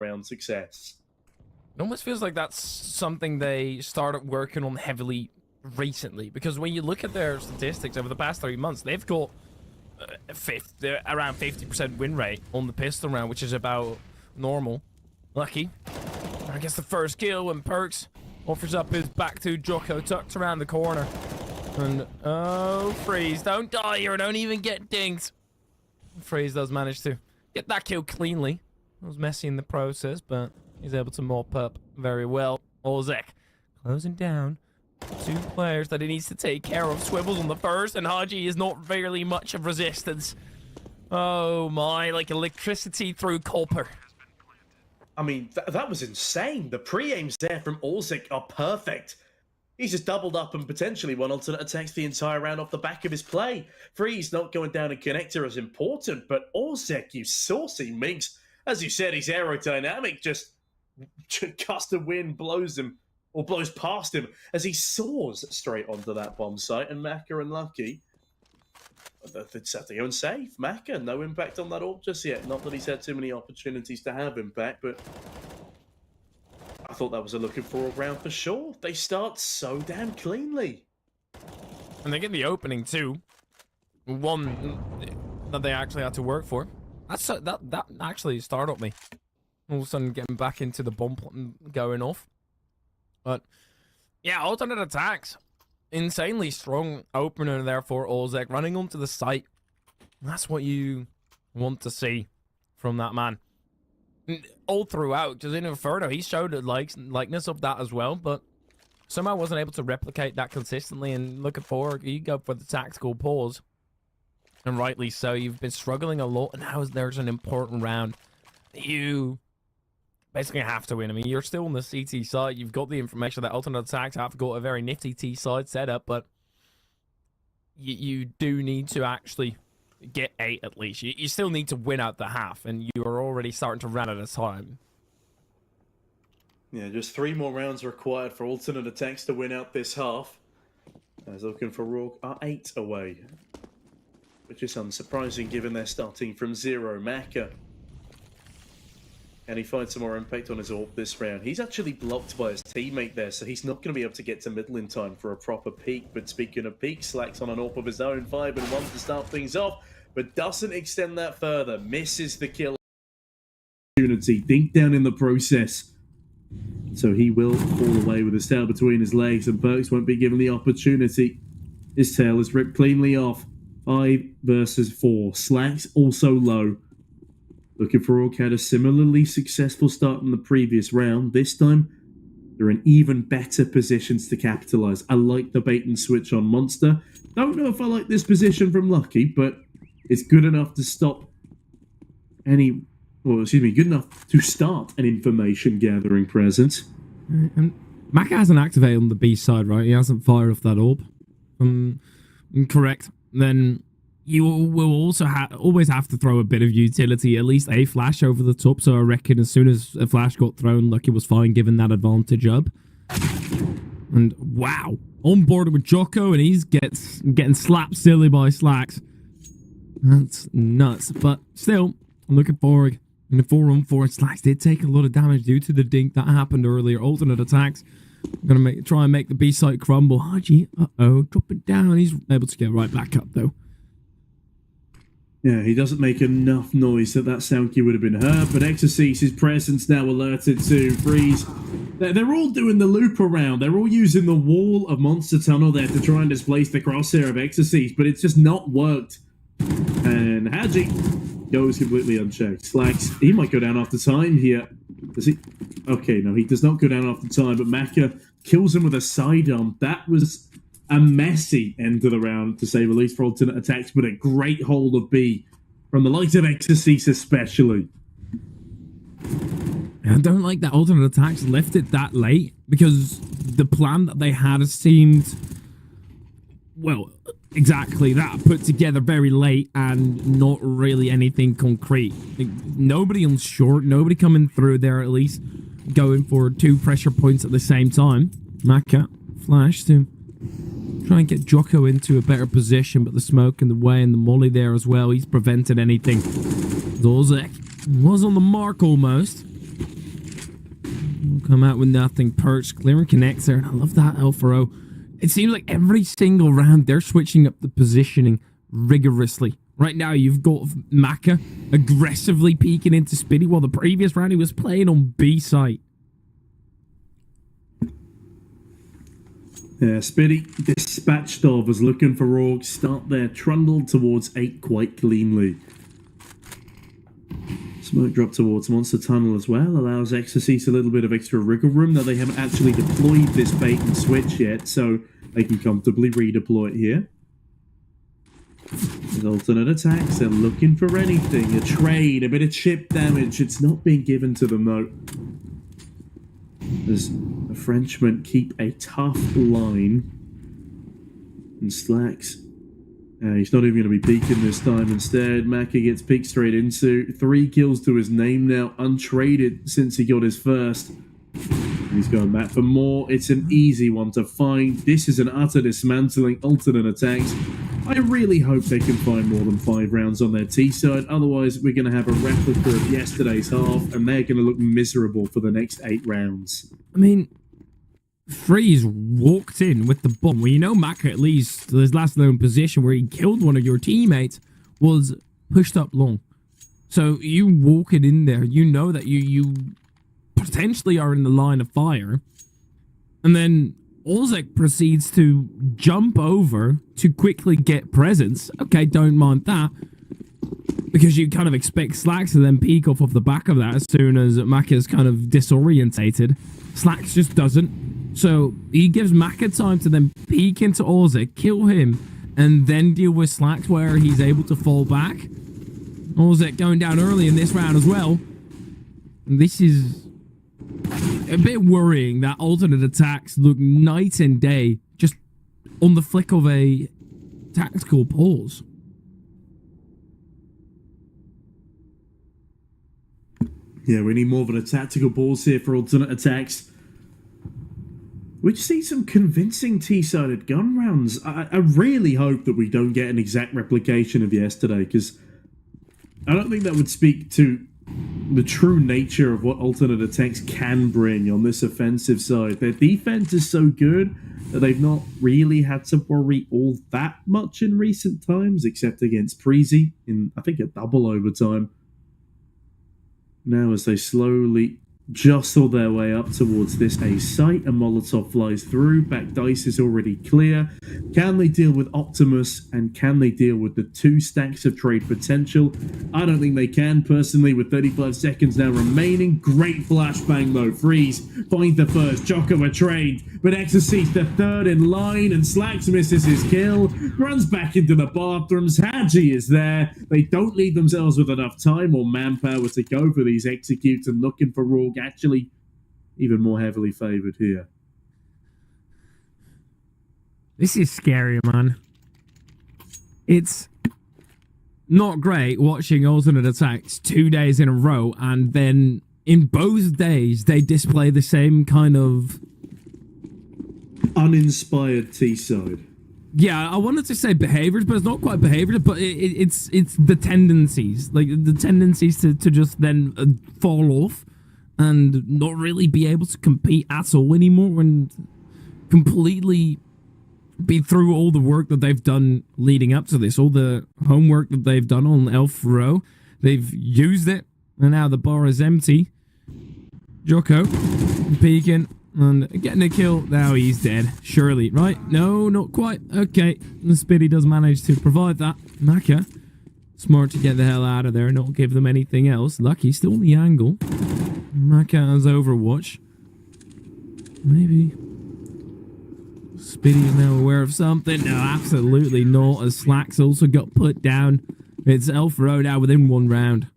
round success. It almost feels like that's something they started working on heavily recently, because when you look at their statistics over the past 3 months, they've got around 50% win rate on the pistol round, which is about normal. Lucky, I guess the first kill when Perks offers up his back to Jocko, tucked around the corner. And, oh, Freeze, don't die or don't even get dinged. Freeze does manage to get that kill cleanly. It was messy in the process, but he's able to mop up very well. Ozek closing down 2 players that he needs to take care of. Swivels on the first, and Haji is not really much of resistance. Oh my, like electricity through copper. I mean, that was insane. The pre-aims there from Ozek are perfect. He's just doubled up and potentially won alternate attacks the entire round off the back of his play. Freeze not going down in connector is important, but Ozek, you saucy minx. As you said, he's aerodynamic, just gust of wind blows him, or blows past him, as he soars straight onto that bomb site. And Maka and Lucky, it's set to go and save. Maka, no impact on that orb just yet. Not that he's had too many opportunities to have impact, but I thought that was a Looking4Org round for sure. They start so damn cleanly. And they get the opening too. One that they actually had to work for. That actually startled me. All of a sudden getting back into the bomb going off. But yeah, alternate attacks. Insanely strong opener there for Ozek, running onto the site. That's what you want to see from that man. All throughout, just in Inferno, he showed a likeness of that as well, but somehow wasn't able to replicate that consistently. And Looking4Org, you go for the tactical pause. And rightly so. You've been struggling a lot, and now there's an important round. You basically have to win. I mean, you're still on the CT side. You've got the information that alternate attacks have got a very nifty T side setup, but you do need to actually get 8 at least. You still need to win out the half, and you are already starting to run out of time. Yeah, just 3 more rounds required for alternate attacks to win out this half. As Looking4Org are 8 away, which is unsurprising given they're starting from 0. Maka, and he finds some more impact on his orb this round. He's actually blocked by his teammate there, so he's not going to be able to get to middle in time for a proper peek. But speaking of peak, Slacks on an orb of his own, 5 and 1 to start things off, but doesn't extend that further. Misses the kill opportunity. Dink down in the process. So he will fall away with his tail between his legs, and Perks won't be given the opportunity. His tail is ripped cleanly off. 5 versus 4. Slacks also low. Looking4Org had a similarly successful start in the previous round. This time, they're in even better positions to capitalize. I like the bait and switch on Monster. Don't know if I like this position from Lucky, but it's good enough to stop any... Well, excuse me, good enough to start an information gathering presence. And Maka hasn't activated on the B side, right? He hasn't fired off that orb. Correct. Then you will also always have to throw a bit of utility, at least a flash over the top. So I reckon as soon as a flash got thrown, Lucky was fine given that advantage up. And wow, on board with Jocko, and he's getting slapped silly by Slacks. That's nuts. But still, I'm Looking4Org in a 4-on-4. Slacks did take a lot of damage due to the dink that happened earlier. Alternate attacks. I'm going to try and make the B site crumble. Haji, drop it down. He's able to get right back up, though. Yeah, he doesn't make enough noise that sound cue would have been heard, but Exorcis's presence now alerted to Freeze. They're all doing the loop around. They're all using the wall of Monster Tunnel there to try and displace the crosshair of Exorcis, but it's just not worked. And Haji goes completely unchecked. Slacks, he might go down after time here. Does he? Okay, no, he does not go down after time, but Maka kills him with a sidearm. That was a messy end to the round, to say the least, for alternate attacks, but a great hold of B from the likes of Exorcis especially. I don't like that alternate attacks left it that late, because the plan that they had seemed, well, exactly that, put together very late and not really anything concrete. Like, nobody on short, nobody coming through there, at least going for 2 pressure points at the same time. Maka flash to try and get Jocko into a better position, but the smoke in the way and the molly there as well, he's prevented anything. Ozek was on the mark almost. Come out with nothing. Perch, clearing connects there. And I love that L4O. It seems like every single round they're switching up the positioning rigorously. Right now, you've got Maka aggressively peeking into Spiddy, while the previous round he was playing on B site. Yeah, Spiddy dispatched of as Looking4Org start their trundle towards 8 quite cleanly. Smoke drop towards Monster Tunnel as well allows Exorcist a little bit of extra wriggle room. Now they haven't actually deployed this bait and switch yet, so they can comfortably redeploy it here. With alternate attacks, they're looking for anything. A trade, a bit of chip damage. It's not being given to them though. As the Frenchmen keep a tough line. And Slacks. He's not even going to be peeking this time. Instead, Maka gets peeked straight into. 3 kills to his name now, untraded since he got his first. And he's going back for more. It's an easy one to find. This is an utter dismantling alternate attacks. I really hope they can find more than 5 rounds on their T side. Otherwise, we're going to have a replica of yesterday's half, and they're going to look miserable for the next 8 rounds. I mean, Freeze walked in with the bomb. Well, you know Maka, at least his last known position where he killed one of your teammates, was pushed up long. So you walk it in there, you know that you potentially are in the line of fire. And then Olzek proceeds to jump over to quickly get presence. Okay, don't mind that. Because you kind of expect Slacks to then peek off the back of that as soon as Maka's kind of disorientated. Slacks just doesn't. So he gives Maka time to then peek into Olzek, kill him, and then deal with Slacks where he's able to fall back. Olzek going down early in this round as well. And this is a bit worrying that alternate attacks look night and day just on the flick of a tactical pause. Yeah, we need more of a tactical pause here for alternate attacks. We just see some convincing T-sided gun rounds. I really hope that we don't get an exact replication of yesterday, because I don't think that would speak to the true nature of what alternate attacks can bring on this offensive side. Their defense is so good that they've not really had to worry all that much in recent times, except against Preezy in, I think, a double overtime. Now as they slowly jostle their way up towards this A site, a Molotov flies through. Back dice is already clear. Can they deal with Optimus, and can they deal with the 2 stacks of trade potential? I don't think they can, personally, with 35 seconds now remaining. Great flashbang though. Freeze find the first. Jocko a trade, but Exorcist the third in line, and Slacks misses his kill. Runs back into the bathrooms. Haji is there. They don't leave themselves with enough time or manpower to go for these executes, and Looking4Org actually even more heavily favored here. This is scary, man. It's not great watching alternate attacks 2 days in a row, and then in both days they display the same kind of uninspired T-side. Yeah, I wanted to say behaviors, but it's not quite behaviors, but it's the tendencies. Like, the tendencies to just then fall off and not really be able to compete at all anymore, and completely be through all the work that they've done leading up to this, all the homework that they've done on L4O. They've used it, and now the bar is empty. Jocko peeking and getting a kill. Now he's dead. Surely, right? No, not quite. Okay, the Spiddy does manage to provide that. Maka, smart to get the hell out of there and not give them anything else. Lucky, still on the angle. Maka has Overwatch. Maybe Spiddy is now aware of something. No, absolutely not, as Slacks also got put down. It's L4O now within 1 round.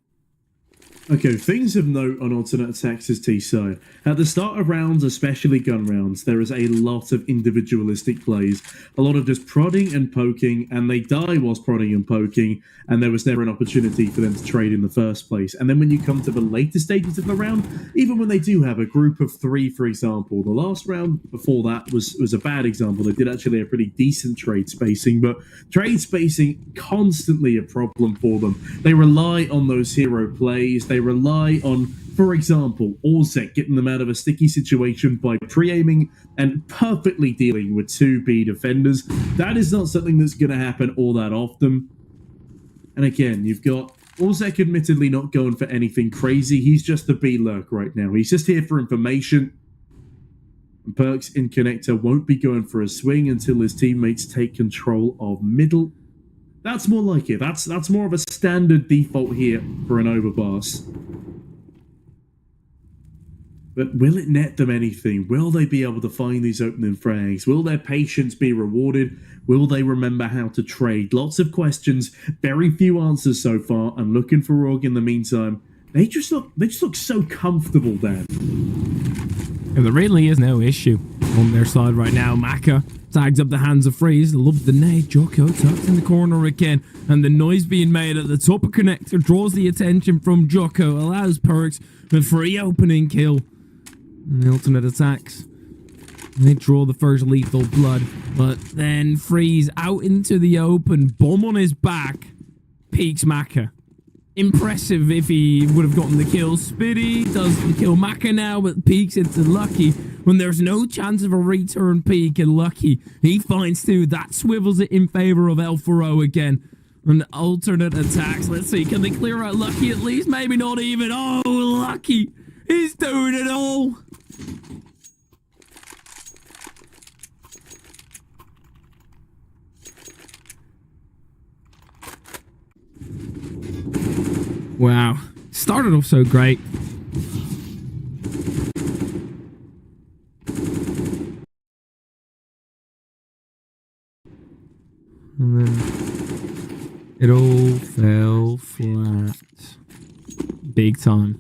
Okay, things of note on alternate attacks' T-side. At the start of rounds, especially gun rounds, there is a lot of individualistic plays. A lot of just prodding and poking, and they die whilst prodding and poking, and there was never an opportunity for them to trade in the first place. And then when you come to the later stages of the round, even when they do have a group of 3, for example, the last round before that was a bad example. They did actually a pretty decent trade spacing, but trade spacing constantly a problem for them. They rely on those hero plays. They rely on For example, Orzek getting them out of a sticky situation by pre-aiming and perfectly dealing with 2B defenders. That is not something that's going to happen all that often. And again, you've got Orzek admittedly not going for anything crazy. He's just the B-lurk right now. He's just here for information. And Perks in Connector won't be going for a swing until his teammates take control of middle. That's more like it. That's more of a standard default here for an overpass. But will it net them anything? Will they be able to find these opening frags? Will their patience be rewarded? Will they remember how to trade? Lots of questions, very few answers so far, and Looking4Org in the meantime, they just look so comfortable, Dan. And there really is no issue on their side right now. Maka tags up the hands of Freeze, loves the nade. Jocko tucked in the corner again, and the noise being made at the top of Connector draws the attention from Jocko, allows Perks a free opening kill. And the alternate attacks. They draw the first lethal blood, but then Freeze out into the open, bomb on his back, peeks Maka. Impressive if he would have gotten the kill. Spitty does the kill Maka now, but peeks into Lucky when there's no chance of a return peek, and Lucky, he finds two. That swivels it in favor of L4O again. And alternate attacks. Let's see, can they clear out Lucky at least? Maybe not even. Oh, Lucky! He's doing it all! Wow. Started off so great. And then it all fell flat. Big time.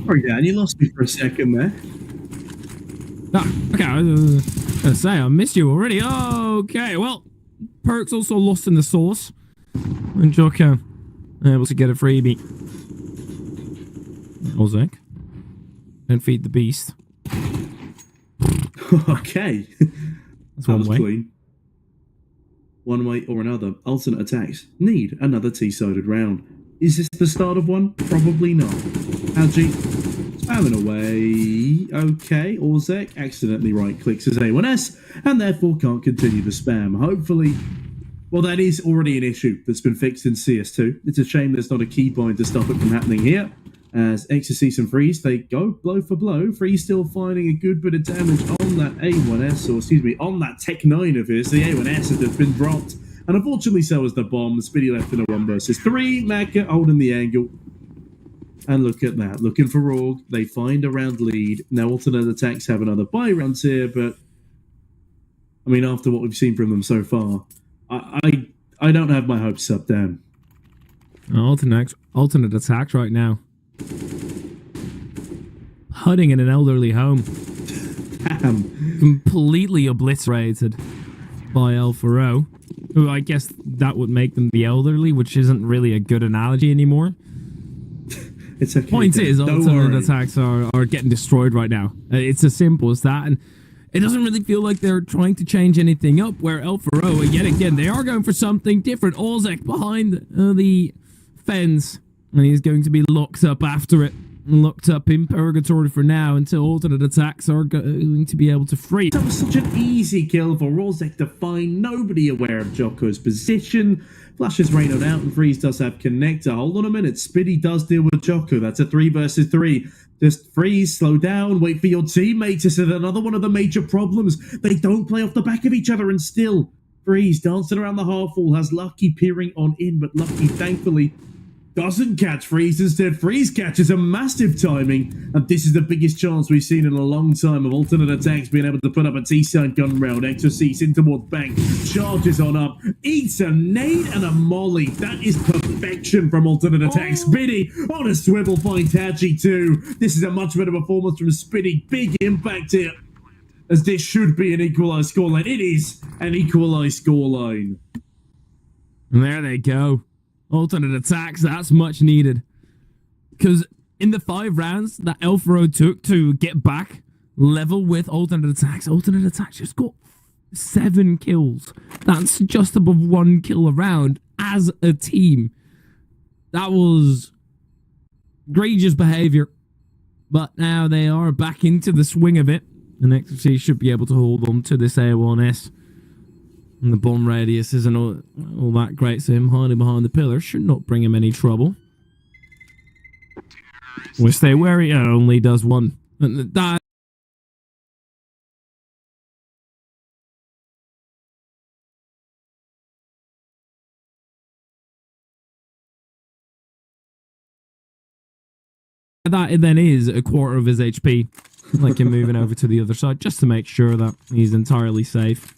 Sorry, Dan, you lost me for a second there. Oh, okay, I was gonna say, I missed you already. Okay, well, Perks also lost in the source. And Jocko able to get a freebie. Ozek. Don't feed the beast. Okay. That's one way. Clean. One way or another, alternate attacks need another T-sided round. Is this the start of one? Probably not. Algie, spamming away. Okay, Orzek accidentally right-clicks his A1S and therefore can't continue the spam. Hopefully, well, that is already an issue that's been fixed in CS2. It's a shame there's not a keybind to stop it from happening here. As Exorcist and Freeze, they go blow for blow. Freeze still finding a good bit of damage on that A1S, or excuse me, on that Tech 9 of his. The A1S has just been dropped. And unfortunately, so has the bomb. Spitty left in a 1 versus 3. Maka holding the angle. And look at that. Looking4Org. They find a round lead. Now, alternate attacks have another buy rounds here, but I mean, after what we've seen from them so far, I don't have my hopes up, Dan. Alternate attacks right now. Hiding in an elderly home. Damn. Completely obliterated by L4O. Who I guess that would make them the elderly, which isn't really a good analogy anymore. It's okay. Point Dan. is, Don't alternate worry. attacks are getting destroyed right now. It's as simple as that, and it doesn't really feel like they're trying to change anything up, where L4O, yet again, they are going for something different. Ozek behind the fence, and he's going to be locked up after it. Locked up in purgatory for now until alternate attacks are going to be able to free. That was such an easy kill for Orzek to find. Nobody aware of Jocko's position. Flashes rain on out and Freeze does have connector. Hold on a minute. Spitty does deal with Jocko. That's a 3 versus 3. Just Freeze, slow down, wait for your teammates. This is another one of the major problems. They don't play off the back of each other, and still Freeze dancing around the half wall has Lucky peering on in, but Lucky thankfully doesn't catch Freeze. Instead, Freeze catches a massive timing, and this is the biggest chance we've seen in a long time of alternate attacks being able to put up a T-side gun round. Exorcist in towards bank, charges on up, eats a nade and a molly. That is perfection from alternate attacks. Spitty on a swivel, finds Hachi too. This is a much better performance from Spitty. Big impact here, as this should be an equalised scoreline. It is an equalised scoreline. And there they go. Alternate attacks, that's much needed. Because in the 5 rounds that L4O took to get back level with alternate attacks just got 7 kills. That's just above 1 kill a round as a team. That was egregious behavior. But now they are back into the swing of it. And XFC should be able to hold on to this A1S. And the bomb radius isn't all that great, so him hiding behind the pillar should not bring him any trouble. We'll stay wary, it only does one. And that then is a quarter of his HP. Like him moving over to the other side, just to make sure that he's entirely safe.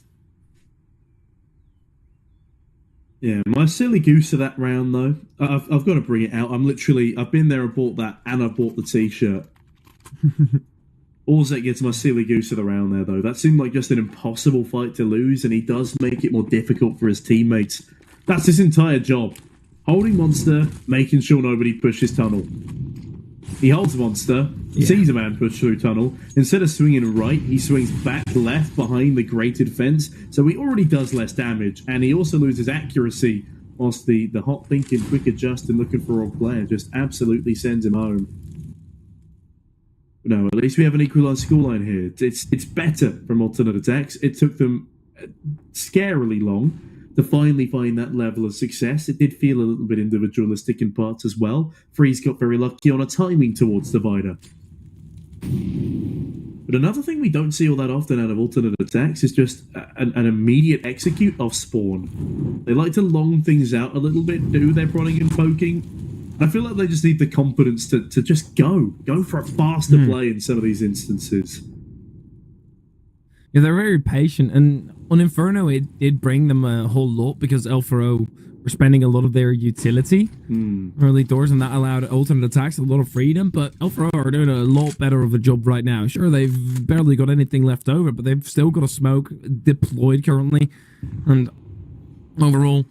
Yeah, my silly goose of that round, though, I've got to bring it out. I've been there and bought that, and I bought the t-shirt. Orzek gets my silly goose of the round there, though. That seemed like just an impossible fight to lose, and he does make it more difficult for his teammates. That's his entire job. Holding Monster, making sure nobody pushes tunnel. He holds Monster, sees a man push through tunnel. Instead of swinging right, he swings back left behind the grated fence, so he already does less damage, and he also loses accuracy, whilst the hot thinking, quick adjust and Looking4Org player just absolutely sends him home. No, at least we have an equalised scoreline here. It's better from aTTaX. It took them scarily long to finally find that level of success. It did feel a little bit individualistic in parts as well. Freeze got very lucky on a timing towards Divider. But another thing we don't see all that often out of aTTaX is just an immediate execute off spawn. They like to long things out a little bit, do their prodding and poking. I feel like they just need the confidence to just go for a faster play in some of these instances. Yeah, they're very patient, and on Inferno it did bring them a whole lot because L4O were spending a lot of their utility early doors, and that allowed aTTaX a lot of freedom. But L4O are doing a lot better of a job right now. Sure, they've barely got anything left over, but they've still got a smoke deployed currently, and overall,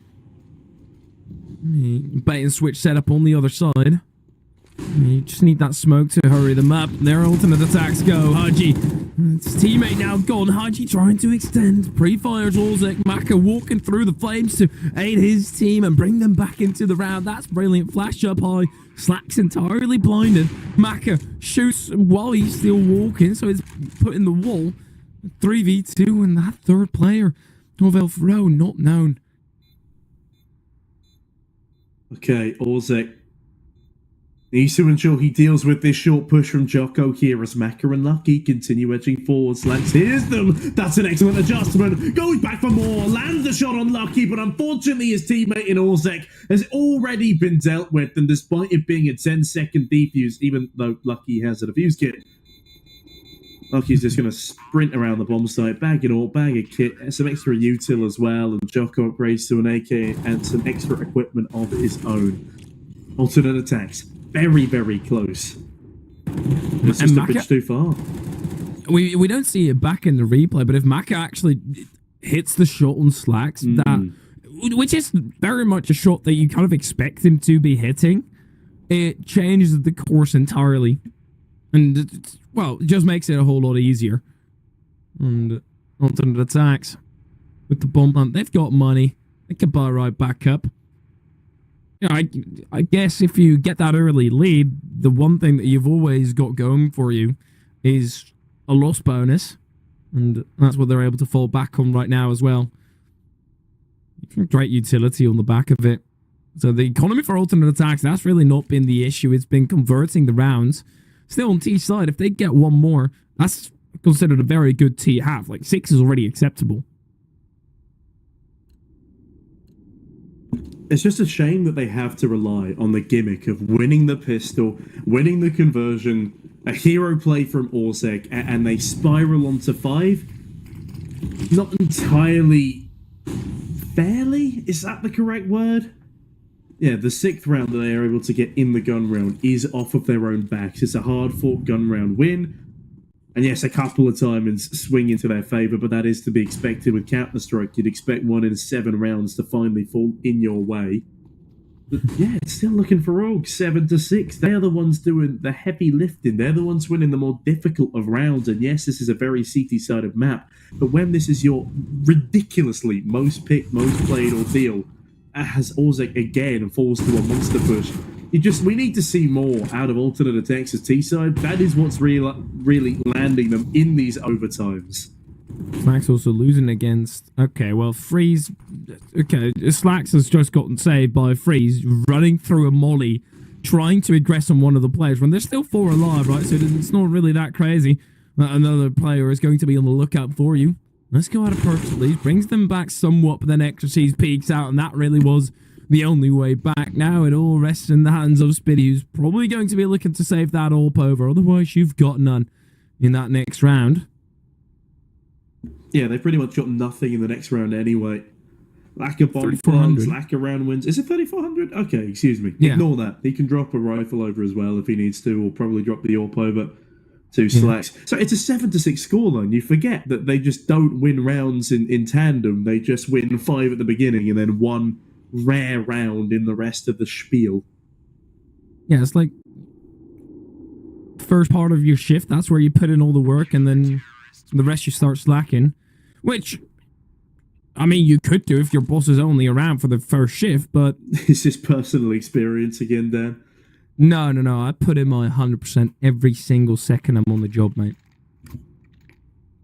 bait and switch setup on the other side. You just need that smoke to hurry them up. Their ultimate attacks go. Haji, his teammate now gone. Haji trying to extend. Pre-fires Orzek. Maka walking through the flames to aid his team and bring them back into the round. That's brilliant. Flash up high. Slack's entirely blinded. Maka shoots while he's still walking, so it's put in the wall. 3v2, and that third player of L4O not known. Okay, Orzek needs to ensure he deals with this short push from Jocko here as Maka and Lucky continue edging forward. Slacks hears them. That's an excellent adjustment. Goes back for more. Lands a shot on Lucky, but unfortunately his teammate in Orzek has already been dealt with. And despite it being a 10-second defuse, even though Lucky has a defuse kit, Lucky's just going to sprint around the bomb site, bag it all, bag a kit, some extra util as well, and Jocko upgrades to an AK and some extra equipment of his own. aTTaX. Very, very close. It's just a bridge too far. We don't see it back in the replay, but if Maka actually hits the shot on Slacks, which is very much a shot that you kind of expect him to be hitting, it changes the course entirely. And, well, it just makes it a whole lot easier. And aTTaX with the bomb plant, they've got money. They can buy right back up. Yeah, I guess if you get that early lead, the one thing that you've always got going for you is a loss bonus. And that's what they're able to fall back on right now as well. Great utility on the back of it. So the economy for aTTaX, that's really not been the issue. It's been converting the rounds. Still on T side, if they get one more, that's considered a very good T half. Like 6 is already acceptable. It's just a shame that they have to rely on the gimmick of winning the pistol, winning the conversion, a hero play from Orzek, and they spiral onto 5. Not entirely fairly? Is that the correct word? Yeah, the 6th round that they are able to get in the gun round is off of their own backs. It's a hard-fought gun round win. And yes, a couple of timings swing into their favour, but that is to be expected with Counter-Strike. You'd expect 1 in 7 rounds to finally fall in your way. But yeah, it's still looking for Org 7-6. They're the ones doing the heavy lifting. They're the ones winning the more difficult of rounds. And yes, this is a very CT-sided map. But when this is your ridiculously most picked, most played ordeal, as Ozek again falls to a monster push, we need to see more out of alternate aTTaX's T-side. That is what's really landing them in these overtimes. Slacks also losing against... Okay, well, Freeze... Okay, Slacks has just gotten saved by Freeze running through a molly, trying to aggress on one of the players when there's still 4 alive, right? So it's not really that crazy that another player is going to be on the lookout for you. Let's go out of Perks at least. Brings them back somewhat, but then Exorcise peeks out, and that really was the only way back. Now it all rests in the hands of Spiddy, who's probably going to be looking to save that AWP over. Otherwise, you've got none in that next round. Yeah, they've pretty much got nothing in the next round anyway. Lack of bomb plugs, lack of round wins. Is it 3,400? Okay, excuse me. Yeah. Ignore that. He can drop a rifle over as well if he needs to, or probably drop the AWP over to Slacks. So it's a 7-6 scoreline. You forget that they just don't win rounds in tandem. They just win 5 at the beginning and then 1 rare round in the rest of the spiel. Yeah, it's like first part of your shift, that's where you put in all the work, and then the rest you start slacking. Which, I mean, you could do if your boss is only around for the first shift, but... Is this personal experience again, Dan? No. I put in my 100% every single second I'm on the job, mate.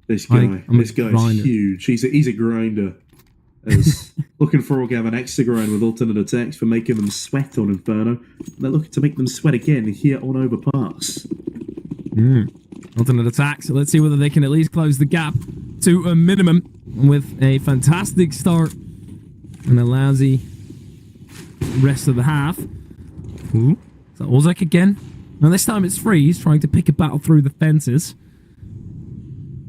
This guy's huge. He's a grinder. As Looking4Org have an extra grind with alternate aTTaX for making them sweat on Inferno. They're looking to make them sweat again here on Overpass. Alternate aTTaX. So let's see whether they can at least close the gap to a minimum with a fantastic start and a lousy rest of the half. Ooh, is that Ozek again? Now this time it's Freeze trying to pick a battle through the fences.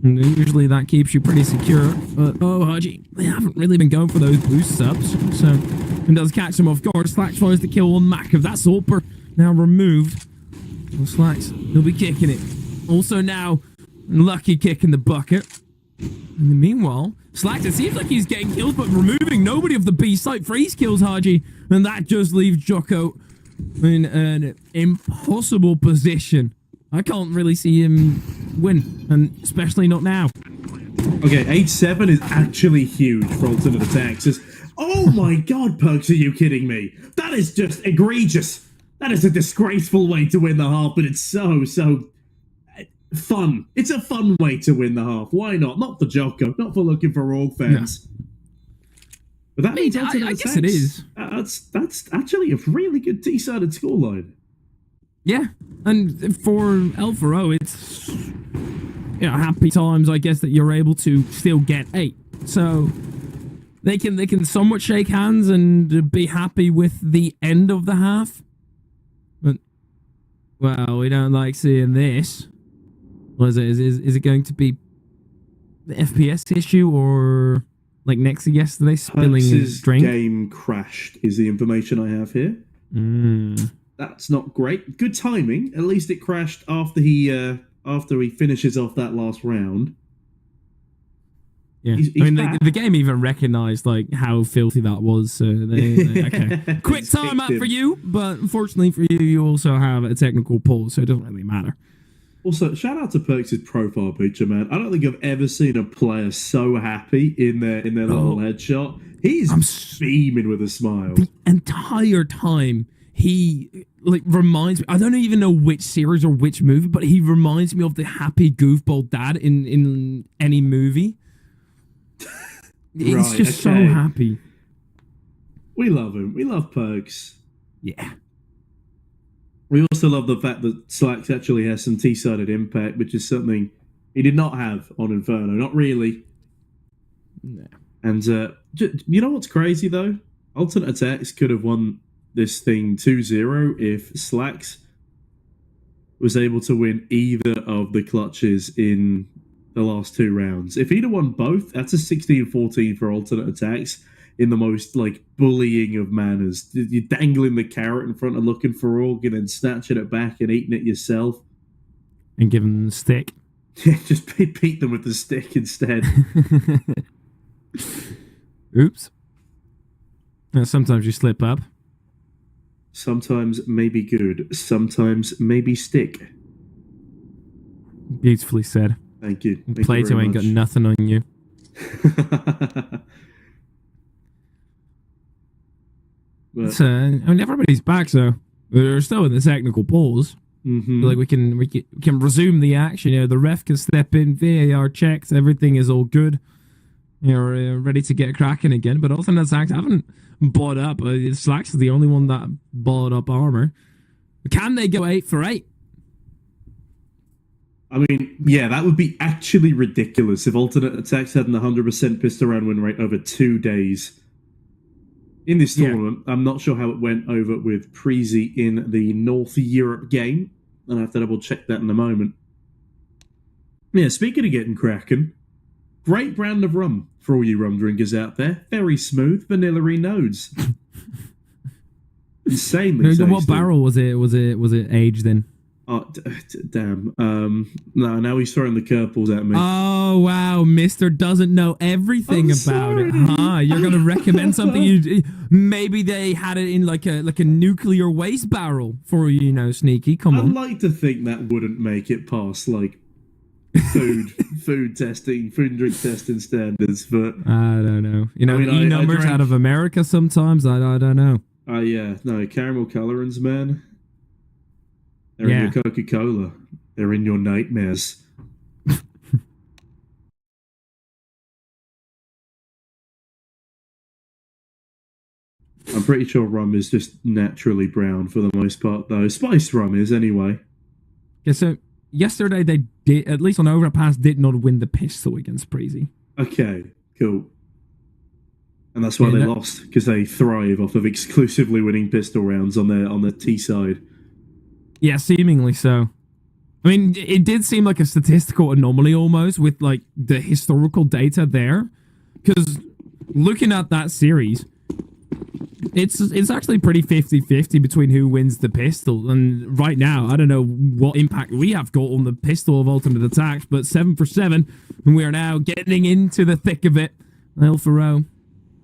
And usually that keeps you pretty secure, but oh Haji, they haven't really been going for those boost subs, so it does catch them off guard. Slacks tries to kill on Makov. That's AWP now removed. Well, Slacks, he'll be kicking it. Also now, Lucky kicking the bucket. In the meanwhile, Slacks, it seems like he's getting kills, but removing nobody of the B site. Freeze kills Haji, and that just leaves Jocko in an impossible position. I can't really see him win, and especially not now. Okay, 8-7 is actually huge for alternate aTTaX. Oh my god, Perks, are you kidding me? That is just egregious. That is a disgraceful way to win the half, but it's so fun. It's a fun way to win the half. Why not? Not for Jocko, not for Looking4Org fans. No. But that means I guess it is. That's actually a really good T-sided scoreline. Yeah, and for L4O, it's happy times, I guess, that you're able to still get 8. So they can somewhat shake hands and be happy with the end of the half. But well, we don't like seeing this. What is it? Is it going to be the FPS issue or like Nexa yesterday spilling his drink? Game crashed is the information I have here. That's not great. Good timing. At least it crashed after he finishes off that last round. Yeah, he's I mean the game even recognized like how filthy that was. So okay, quick timeout for you, but unfortunately for you, you also have a technical pause, so it doesn't really matter. Also, shout out to Perks' profile picture, man. I don't think I've ever seen a player so happy in their little headshot. He's beaming with a smile the entire time. He reminds me. I don't even know which series or which movie, but he reminds me of the happy goofball dad in any movie. He's just so happy. We love him. We love Perks. Yeah. We also love the fact that Slacks actually has some T-sided impact, which is something he did not have on Inferno. Not really. No. And you know what's crazy though? Alternate aTTaX could have won this thing 2-0 if Slacks was able to win either of the clutches in the last 2 rounds. If he'd have won both, that's a 16-14 for alternate aTTaX in the most bullying of manners. You're dangling the carrot in front of Looking4Org and then snatching it back and eating it yourself. And giving them the stick. Yeah, just beat them with the stick instead. Oops. Sometimes you slip up. Sometimes maybe good, sometimes maybe stick. Beautifully said. Thank you. Thank Plato you very ain't got much. nothing on you. But, I mean, everybody's back, so we're still in the technical pause. Like we can resume the action. You know, the ref can step in, VAR checks, everything is all good. You're ready to get cracking again. But also, aTTaX haven't bought up. Slacks is the only one that bought up armor. Can they go 8 for 8? I mean, yeah, that would be actually ridiculous if alternate attacks had an 100% pistol round win rate over 2 days. In this tournament, I'm not sure how it went over with Preezy in the North Europe game. I'll have to double check that in a moment. Yeah, speaking of getting cracking, great brand of rum for all you rum drinkers out there. Very smooth, vanilla-y nodes. Insanely tasty. What barrel was it? Was it aged in? Oh, damn. No, now he's throwing the curveballs at me. Oh, wow. Mister doesn't know everything about it. Huh? You're going to recommend something maybe they had it in like a nuclear waste barrel for you know, Sneaky. Come on. I'd like to think that wouldn't make it past, like, food testing, food and drink testing standards, but I don't know. You know, I mean, numbers out of America sometimes. I don't know. Yeah. No, caramel colorants, man. They're in your Coca-Cola. They're in your nightmares. I'm pretty sure rum is just naturally brown for the most part, though. Spiced rum is, anyway. Yeah, so yesterday they did, at least on Overpass, did not win the pistol against Preezy. Okay, cool. And that's why they lost, because they thrive off of exclusively winning pistol rounds on their T side. Yeah, seemingly so. I mean, it did seem like a statistical anomaly almost with like the historical data there. Because looking at that series, it's actually pretty 50-50 between who wins the pistol. And right now, I don't know what impact we have got on the pistol of alternate attacks, but 7 for 7, and we are now getting into the thick of it. L for O.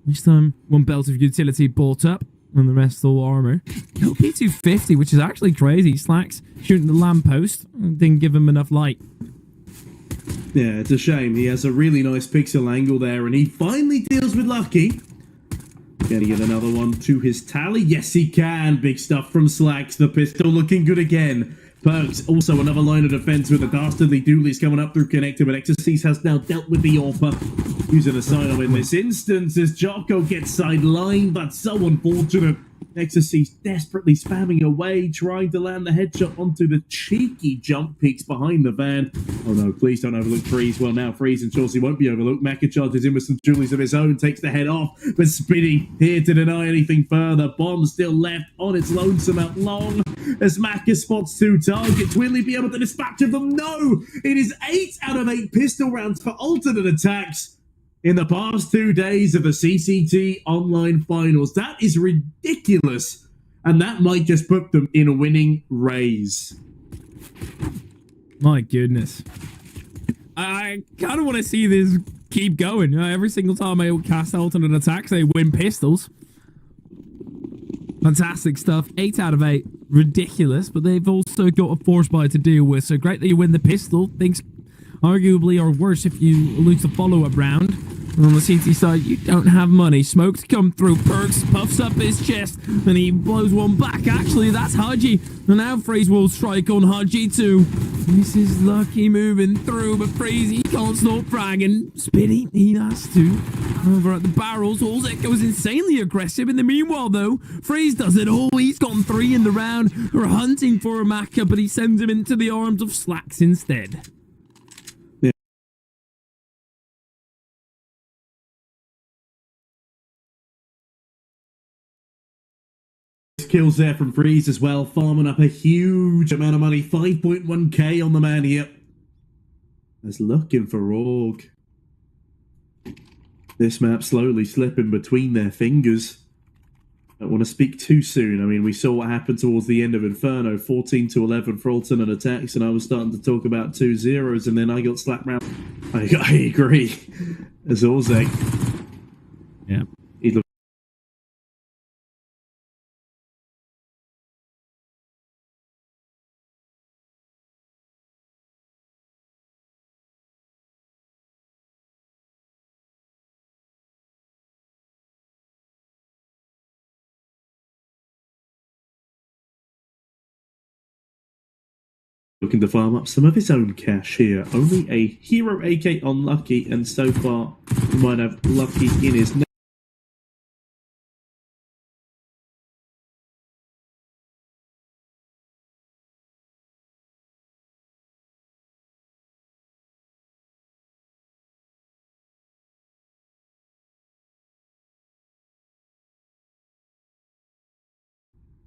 This time, one belt of utility bought up, and the rest all armor. LP250, which is actually crazy. Slacks shooting the lamppost. Didn't give him enough light. Yeah, it's a shame. He has a really nice pixel angle there, and he finally deals with Lucky. Can he get another one to his tally? Yes, he can. Big stuff from Slacks. The pistol looking good again. Perks, also another line of defense with the Dastardly Doolies coming up through connector, but Exorcist has now dealt with the Orpha. Using a silo in this instance as Jocko gets sidelined, but so unfortunate. Exorcist desperately spamming away, trying to land the headshot onto the cheeky jump peaks behind the van. Oh no, please don't overlook Freeze. Well, now Freeze and Chauncey won't be overlooked. Maka charges in with some Julies of his own, takes the head off, but Spitty here to deny anything further. Bomb still left on its lonesome out long as Maka spots 2 targets. Will he be able to dispatch of them? No! It is 8 out of 8 pistol rounds for alternate attacks in the past 2 days of the CCT online finals. That is ridiculous. And that might just put them in a winning raise. My goodness. I kind of want to see this keep going. Every single time I cast alternate attacks, they win pistols. Fantastic stuff. 8 out of 8. Ridiculous. But they've also got a force buy to deal with. So great that you win the pistol. Things arguably are worse if you lose the follow-up round. And on the CT side, you don't have money. Smokes come through. Perks puffs up his chest, and he blows one back. Actually, that's Haji. And now Freeze will strike on Haji too. This is Lucky moving through, but Freeze, he can't stop fragging. Spitty, he has to. Over at the barrels, Olzek goes insanely aggressive. In the meanwhile, though, Freeze does it all. He's gotten 3 in the round. We're hunting for a Maka, but he sends him into the arms of Slacks instead. Kills there from Freeze as well, farming up a huge amount of money. 5.1k on the man here. As Looking4Org. This map slowly slipping between their fingers. Don't want to speak too soon. I mean, we saw what happened towards the end of Inferno. 14-11 for alternate attacks, and I was starting to talk about 2 zeros, and then I got slapped round. I agree. As Orzek. Yeah. He looked looking to farm up some of his own cash here. Only a hero AK on Lucky, and so far he might have Lucky in his name.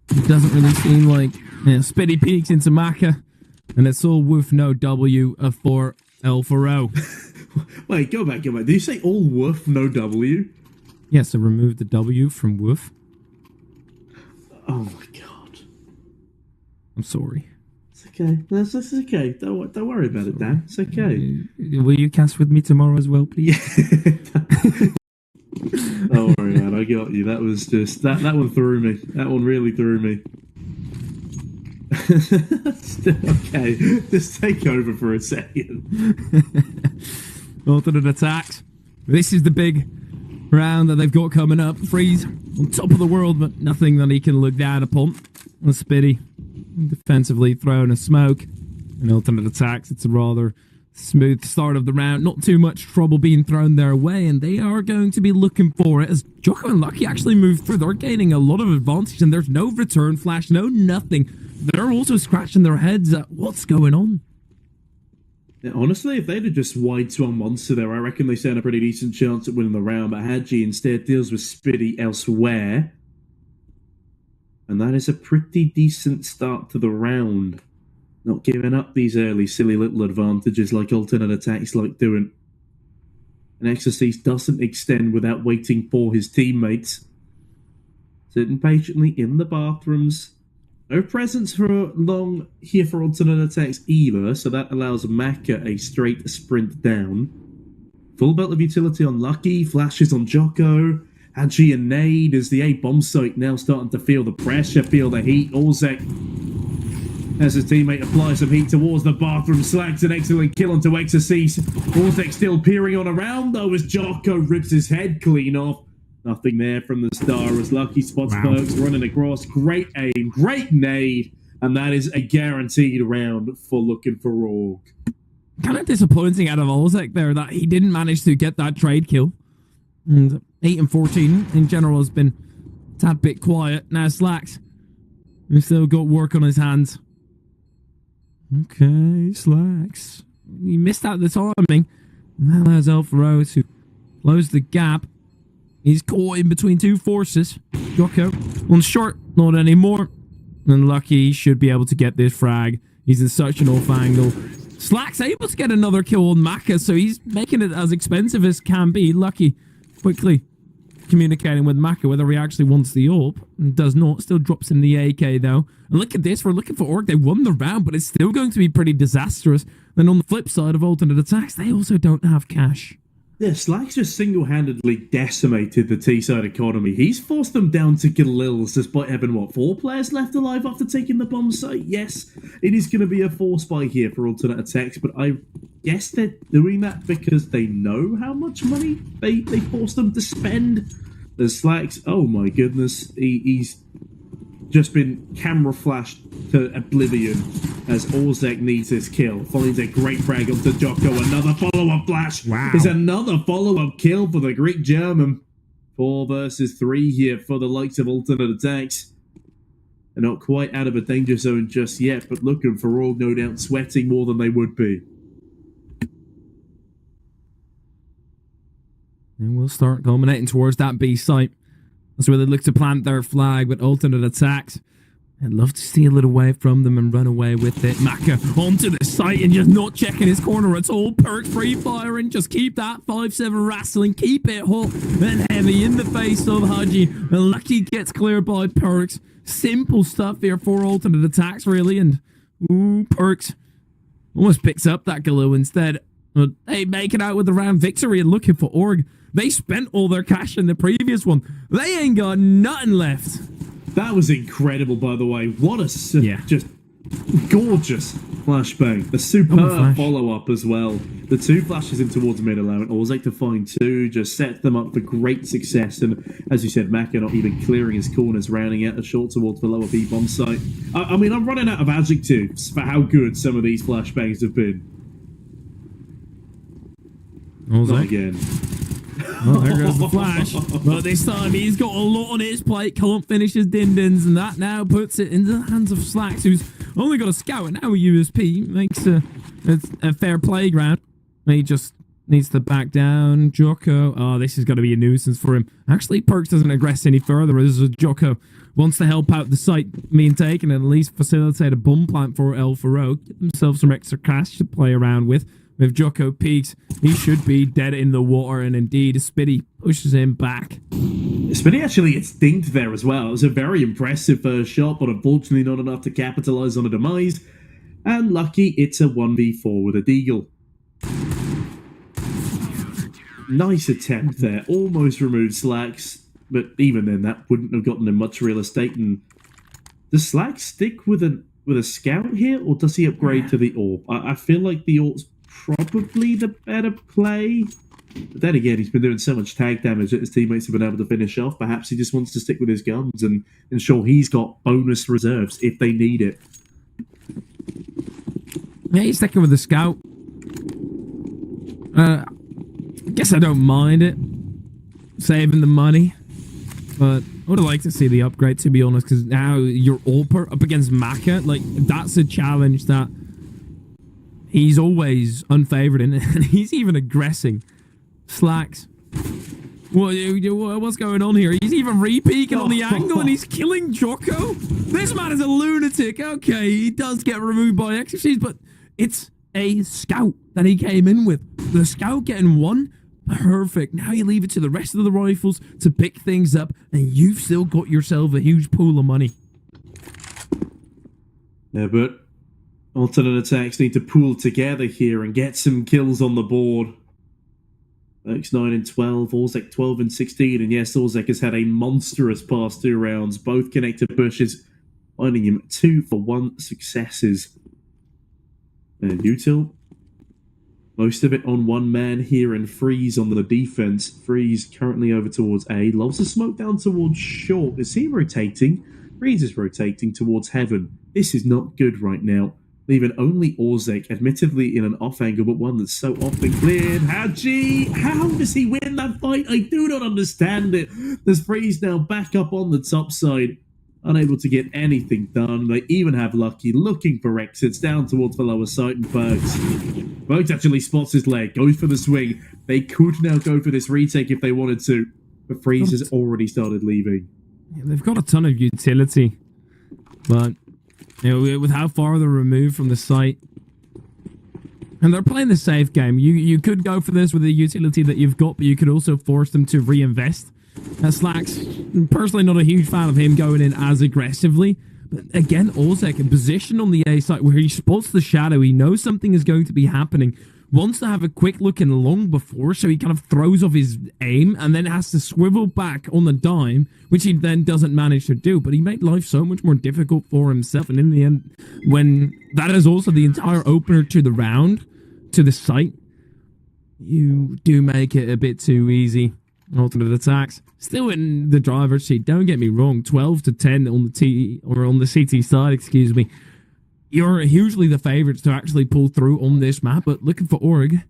It doesn't really seem like Spitty peeks into Maka, and it's all woof no W for L for O. Wait, go back. Did you say all woof, no W? Yes, I removed the W from woof. Oh my god. I'm sorry. It's okay. That's okay. Don't worry about it, Dan. It's okay. Will you cast with me tomorrow as well, please? Yeah. Don't worry, man. I got you. That was just that one threw me. That one really threw me. Okay, just take over for a second. Alternate attacks. This is the big round that they've got coming up. Freeze on top of the world, but nothing that he can look down upon. And Spitty defensively throwing a smoke. And alternate attacks. It's a rather smooth start of the round. Not too much trouble being thrown their way, and they are going to be looking for it as Jocko and Lucky actually move through. They're gaining a lot of advantage, and there's no return flash, no nothing. They're also scratching their heads at what's going on. Yeah, honestly, if they'd have just wide swung Monster there, I reckon they stand a pretty decent chance at winning the round, but Hadji instead deals with Spitty elsewhere. And that is a pretty decent start to the round. Not giving up these early silly little advantages like alternate attacks like doing. And Exorcist doesn't extend without waiting for his teammates. Sitting patiently in the bathrooms. No presence for long here for alternate attacks either, so that allows Maka a straight sprint down. Full belt of utility on Lucky, flashes on Jocko. Hadji and Nade as the A bomb site now starting to feel the pressure, feel the heat. Orzek, as his teammate applies some heat towards the bathroom, slacks an excellent kill onto Exorcist. Orzek still peering on around though as Jocko rips his head clean off. Nothing there from the star as Lucky spots Perks running across. Great aim, great nade, and that is a guaranteed round for Looking4Org. Kind of disappointing out of Orzek there that he didn't manage to get that trade kill. And 8 and 14 in general has been a tad bit quiet. Now Slacks, he's still got work on his hands. Okay, Slacks. He missed out the timing. Now there's Alfaro to close the gap. He's caught in between two forces. Jocko on short, not anymore. And Lucky should be able to get this frag. He's in such an off angle. Slack's able to get another kill on Maka, so he's making it as expensive as can be. Lucky quickly communicating with Maka whether he actually wants the AWP. And does not. Still drops in the AK though. And look at this. We're Looking4Org. They won the round, but it's still going to be pretty disastrous. Then on the flip side of alternate attacks, they also don't have cash. Yeah, Slack's just single-handedly decimated the T-side economy. He's forced them down to Galils despite having, what, 4 players left alive after taking the bomb site? Yes, it is going to be a force buy here for alternate attacks, but I guess they're doing that because they know how much money they forced them to spend. The Slacks, oh my goodness, he's just been camera flashed to oblivion as Orzek needs his kill. Finds a great frag onto Jocko. Another follow-up flash. Wow. Is another follow-up kill for the Greek German. 4 versus 3 here for the likes of alternate attacks. They're not quite out of a danger zone just yet, but Looking4Org no doubt sweating more than they would be. And we'll start culminating towards that B site. That's where they look to plant their flag with alternate attacks. I'd love to steal it away from them and run away with it. Maka onto the site and just not checking his corner at all. Perks free firing. Just keep that 5-7 wrestling. Keep it hot and heavy in the face of Haji. And Lucky gets cleared by Perks. Simple stuff here for alternate attacks, really. And, ooh, Perks almost picks up that Galoo instead. But they make it out with the round victory and Looking4Org. They spent all their cash in the previous one. They ain't got nothing left. That was incredible, by the way. What a... just gorgeous. Flashbang. A superb follow-up as well. The two flashes in towards mid allowing Orzek to find two, just set them up for great success. And as you said, Maka not even clearing his corners, rounding out a short towards the lower B bomb site. I mean, I'm running out of adjectives for how good some of these flashbangs have been. Not again. Oh, there goes the flash. But this time he's got a lot on his plate. Can't finish his din-dins, and that now puts it into the hands of Slacks, who's only got a scout and now a USP. Makes a fair playground. He just needs to back down. Jocko. Oh, this is going to be a nuisance for him. Actually, Perks doesn't aggress any further as Jocko wants to help out the site being taken and at least facilitate a bomb plant for El Faro. Get themselves some extra cash to play around with. If Jocko peeks, he should be dead in the water, and indeed, Spitty pushes him back. Spitty actually gets dinked there as well. It was a very impressive first shot, but unfortunately not enough to capitalize on a demise. And lucky, it's a 1v4 with a Deagle. Nice attempt there. Almost removed Slacks, but even then, that wouldn't have gotten him much real estate. And does Slacks stick with a scout here, or does he upgrade to the AWP? I feel like the AWP's probably the better play. But then again, he's been doing so much tag damage that his teammates have been able to finish off. Perhaps he just wants to stick with his guns and ensure he's got bonus reserves if they need it. Yeah, he's sticking with the scout. I guess I don't mind it. Saving the money. But I would like to see the upgrade, to be honest, because now you're AWPer up against Maka. Like, that's a challenge that he's always unfavored in, and he's even aggressing. Slacks. What's going on here? He's even re-peeking on the angle, and he's killing Jocko? This man is a lunatic. Okay, he does get removed by Exorcist, but it's a scout that he came in with. The scout getting one? Perfect. Now you leave it to the rest of the rifles to pick things up, and you've still got yourself a huge pool of money. Yeah, but alternate attacks need to pool together here and get some kills on the board. Oaks 9 and 12, Orzek 12 and 16, and yes, Orzek has had a monstrous past 2 rounds, both connected pushes, finding him 2 for 1 successes. And Util, most of it on one man here, and Freeze on the defense. Freeze currently over towards A, loves to smoke down towards short. Is he rotating? Freeze is rotating towards Heaven. This is not good right now. Leaving only Orzek, admittedly in an off angle, but one that's so often cleared. Haji! How does he win that fight? I do not understand it. There's Freeze now back up on the top side, unable to get anything done. They even have Lucky looking for exits down towards the lower side, and Perks actually spots his leg, goes for the swing. They could now go for this retake if they wanted to, but Freeze has already started leaving. Yeah, they've got a ton of utility, but you know, with how far they're removed from the site, and they're playing the safe game. You could go for this with the utility that you've got, but you could also force them to reinvest. Slacks, personally not a huge fan of him going in as aggressively. But again, Orzek in position on the A site where he spots the shadow. He knows something is going to be happening. Wants to have a quick look in long before, so he kind of throws off his aim and then has to swivel back on the dime, which he then doesn't manage to do. But he made life so much more difficult for himself. And in the end, when that is also the entire opener to the round, to the site, you do make it a bit too easy. Alternate attacks still in the driver's seat. Don't get me wrong, 12-10 on the CT side, excuse me. You're hugely the favourites to actually pull through on this map, but Looking4Org,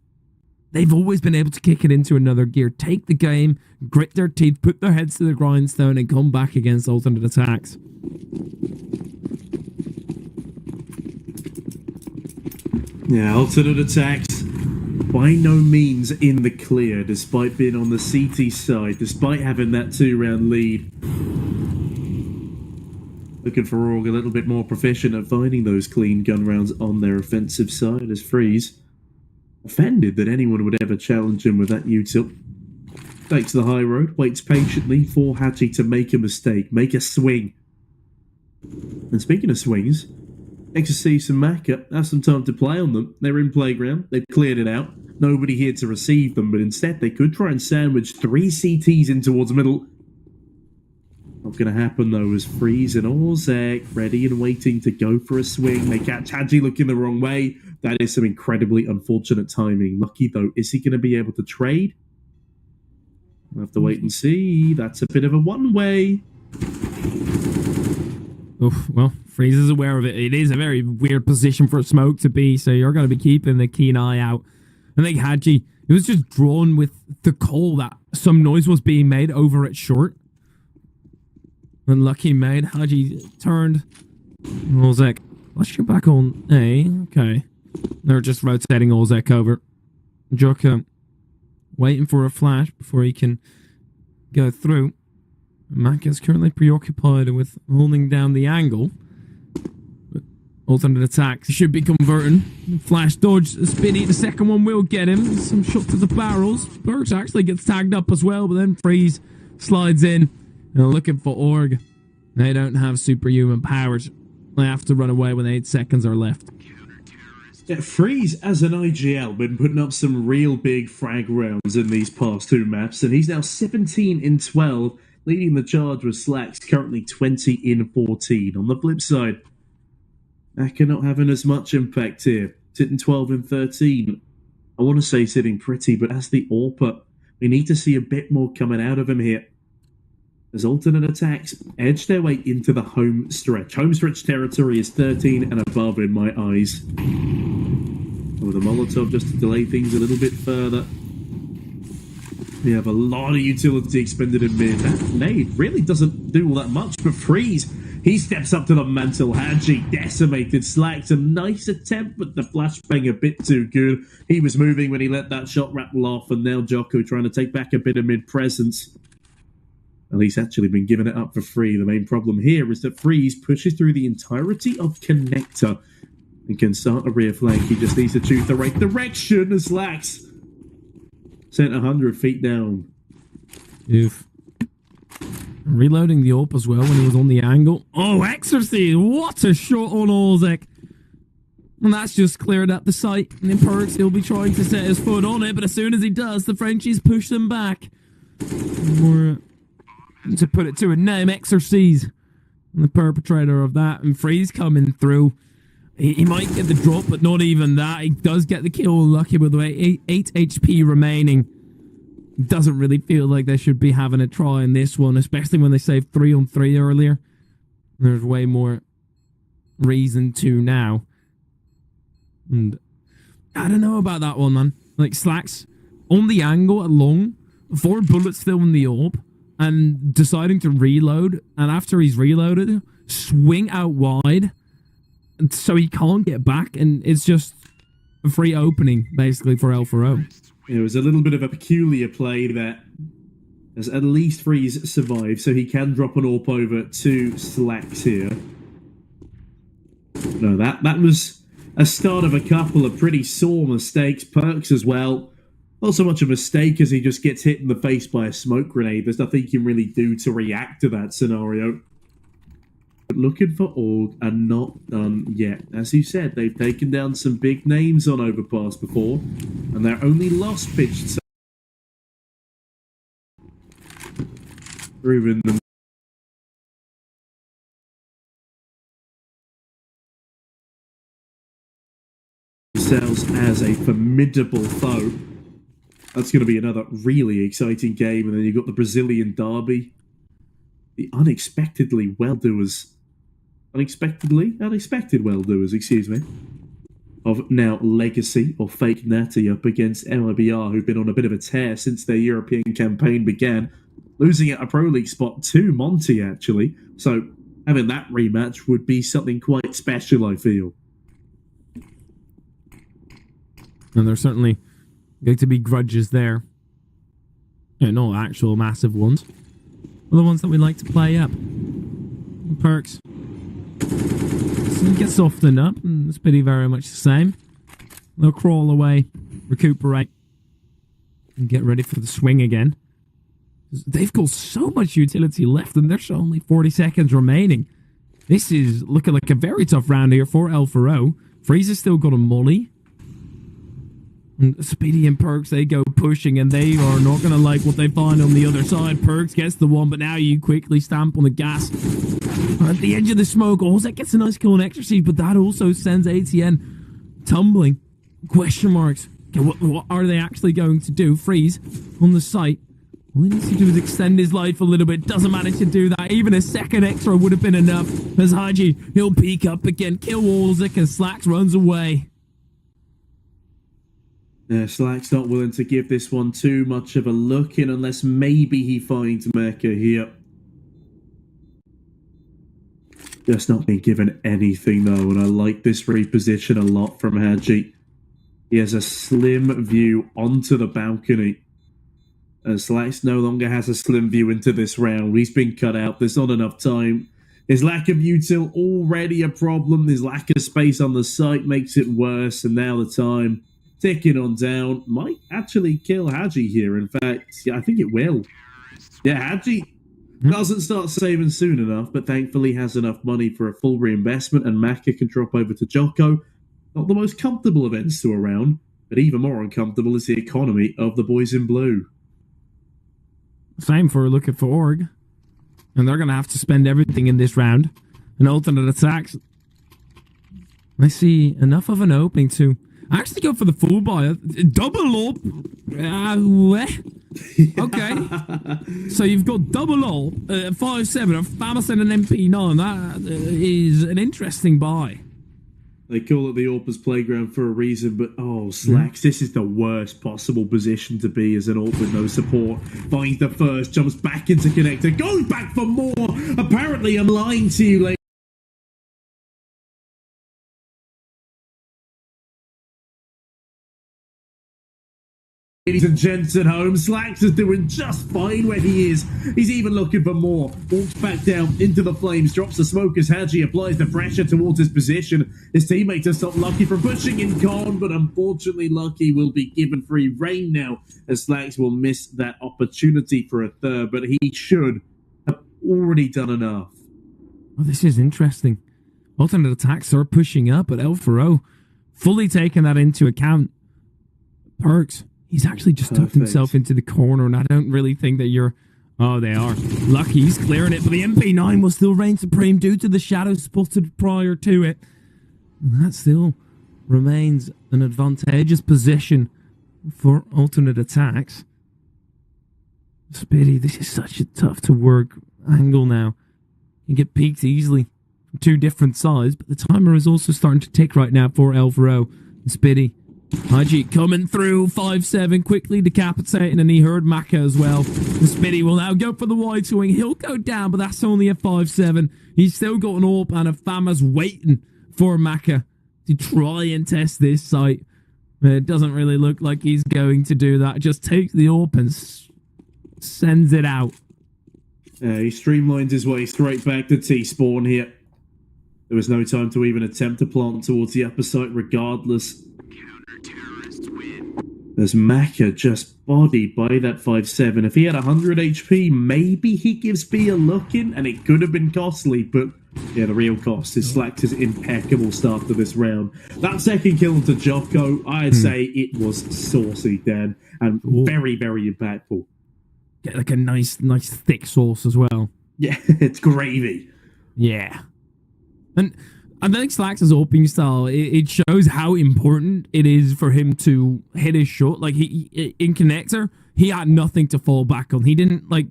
they've always been able to kick it into another gear, take the game, grit their teeth, put their heads to the grindstone, and come back against alternate attacks. Yeah, alternate attacks by no means in the clear, despite being on the CT side, despite having that 2-round lead. Looking4Org a little bit more proficient at finding those clean gun rounds on their offensive side, as Freeze, offended that anyone would ever challenge him with that util, takes the high road, waits patiently for Haji to make a mistake, make a swing. And speaking of swings, Exorcist and Maka have some time to play on them. They're in playground, they've cleared it out, nobody here to receive them, but instead they could try and sandwich 3 CTs in towards middle. Not going to happen, though, as Freeze and Orzek ready and waiting to go for a swing. They catch Hadji looking the wrong way. That is some incredibly unfortunate timing. Lucky, though, is he going to be able to trade? We'll have to wait and see. That's a bit of a one-way. Oh, well, Freeze is aware of it. It is a very weird position for Smoke to be, so you're going to be keeping a keen eye out. I think Hadji, it was just drawn with the call that some noise was being made over at short. And Lucky made. Hadji turned. Olzek, let's go back on A. Okay. They're just rotating Olzek over. Joka waiting for a flash before he can go through. Mac is currently preoccupied with holding down the angle. But alternate attacks should be converting. Flash dodge, Spinny. The second one will get him. Some shots to the barrels. Burks actually gets tagged up as well, but then Freeze slides in. And looking for Org. They don't have superhuman powers. They have to run away when 8 seconds are left. Yeah, Freeze, as an IGL, been putting up some real big frag rounds in these past 2 maps, and he's now 17 in 12, leading the charge with Slacks, currently 20 in 14. On the flip side, Aka not having as much impact here, sitting 12 in 13. I want to say sitting pretty, but as the AWPer, we need to see a bit more coming out of him here. As alternate attacks edge their way into the home stretch. Home stretch territory is 13 and above in my eyes. With a Molotov just to delay things a little bit further. We have a lot of utility expended in mid. That nade really doesn't do all that much, but Freeze, he steps up to the mantle. Hadji decimated. Slacks, a nice attempt, but the flashbang a bit too good. He was moving when he let that shot rattle off, and now Jocko trying to take back a bit of mid presence. At least actually been giving it up for free. The main problem here is that Freeze pushes through the entirety of Connector and can start a rear flank. He just needs to choose the right direction as Slacks sent 100 feet down. Oof. Reloading the AWP as well when he was on the angle. Oh, Exorcy! What a shot on Olzek! And that's just cleared up the site. And then Perks, he'll be trying to set his foot on it, but as soon as he does, the Frenchies push them back. More to put it to a name, Exorcise, the perpetrator of that, and Freeze coming through. He might get the drop, but not even that. He does get the kill. Lucky with the way 8 HP remaining. Doesn't really feel like they should be having a try in this one, especially when they saved 3-on-3 earlier. There's way more reason to now. And I don't know about that one, man. Like, Slacks on the angle at long, 4 bullets still in the AWP, and deciding to reload, and after he's reloaded, swing out wide so he can't get back, and it's just a free opening basically for L4O. It was a little bit of a peculiar play that as at least Freeze survived, so he can drop an AWP over to Slacks here. No, that was a start of a couple of pretty sore mistakes. Perks as well. Not so much a mistake as he just gets hit in the face by a smoke grenade. There's nothing you can really do to react to that scenario. But Looking4Org are not done yet. As you said, they've taken down some big names on Overpass before, and their only loss pitched proven themselves as a formidable foe. That's going to be another really exciting game. And then you've got the Brazilian derby. The unexpected well-doers, excuse me, of now Legacy or Fake Natty up against LIBR, who've been on a bit of a tear since their European campaign began, losing at a Pro League spot to Monty, actually. So having that rematch would be something quite special, I feel. And there's certainly going to be grudges there. Yeah, no actual massive ones. Well, the ones that we like to play up. Perks. So he gets softened up, and it's pretty very much the same. They'll crawl away, recuperate, and get ready for the swing again. They've got so much utility left, and there's only 40 seconds remaining. This is looking like a very tough round here for L4O. Freeze has still got a molly. And Speedy and Perks, they go pushing, and they are not going to like what they find on the other side. Perks gets the one, but now you quickly stamp on the gas. At the edge of the smoke, Ozek gets a nice kill on Extra Seed, but that also sends ATN tumbling. Question marks. Okay, what are they actually going to do? Freeze on the site. All he needs to do is extend his life a little bit. Doesn't manage to do that. Even a second extra would have been enough. As Haji, he'll peek up again, kill Ozek, and Slacks runs away. Slack's not willing to give this one too much of a look in unless maybe he finds Mecca here. Just not being given anything though, and I like this reposition a lot from Haji. He has a slim view onto the balcony. And Slacks no longer has a slim view into this round. He's been cut out. There's not enough time. His lack of util already a problem. His lack of space on the site makes it worse. And now the time ticking on down might actually kill Haji here. In fact, yeah, I think it will. Yeah, Haji doesn't start saving soon enough, but thankfully has enough money for a full reinvestment, and Maka can drop over to Jocko. Not the most comfortable events to a round, but even more uncomfortable is the economy of the boys in blue. Same for Looking4Org. And they're going to have to spend everything in this round. An alternate attack. I see enough of an opening to actually go for the full buy. Double up. Okay. So you've got double up, 5-7, a Famas and an MP9. That is an interesting buy. They call it the Orpers playground for a reason, but oh, Slacks, this is the worst possible position to be as an Orp with no support. Finds the first, jumps back into connector, goes back for more. Apparently, I'm lying to you, ladies. Ladies and gents at home, Slacks is doing just fine where he is. He's even looking for more. Walks back down into the flames, drops the smoke as Haji applies the pressure towards his position. His teammates have stopped Lucky from pushing in Con, but unfortunately Lucky will be given free reign now, as Slacks will miss that opportunity for a third, but he should have already done enough. Oh, this is interesting. Alternate attacks are pushing up, but L4O fully taking that into account. Perks. He's actually just tucked himself into the corner, and I don't really think that you're... Oh, they are. Lucky, he's clearing it, but the MP9 will still reign supreme due to the shadow spotted prior to it. And that still remains an advantageous position for alternate attacks. Spitty, this is such a tough to work angle now. You get peaked easily from two different sides, but the timer is also starting to tick right now for L4O and Spitty. Haji coming through, 5-7, quickly decapitating, and he heard Maka as well. And Spitty will now go for the wide swing. He'll go down, but that's only a 5-7. He's still got an AWP and a FAMAS waiting for Maka to try and test this site. It doesn't really look like he's going to do that. Just takes the AWP and sends it out. He streamlined his way straight back to T-spawn here. There was no time to even attempt to plant towards the upper site regardless. As Maka just bodied by that 5-7. If he had 100 HP, maybe he gives B a look in, and it could have been costly, but yeah, the real cost is Slacks' impeccable start to this round. That second kill into Jocko, I'd say it was saucy, Dan, and very, very impactful. Get like a nice thick sauce as well. Yeah, it's gravy. Yeah. And I think Slacks' opening style, it shows how important it is for him to hit his shot. Like, he in connector, he had nothing to fall back on. He didn't, like,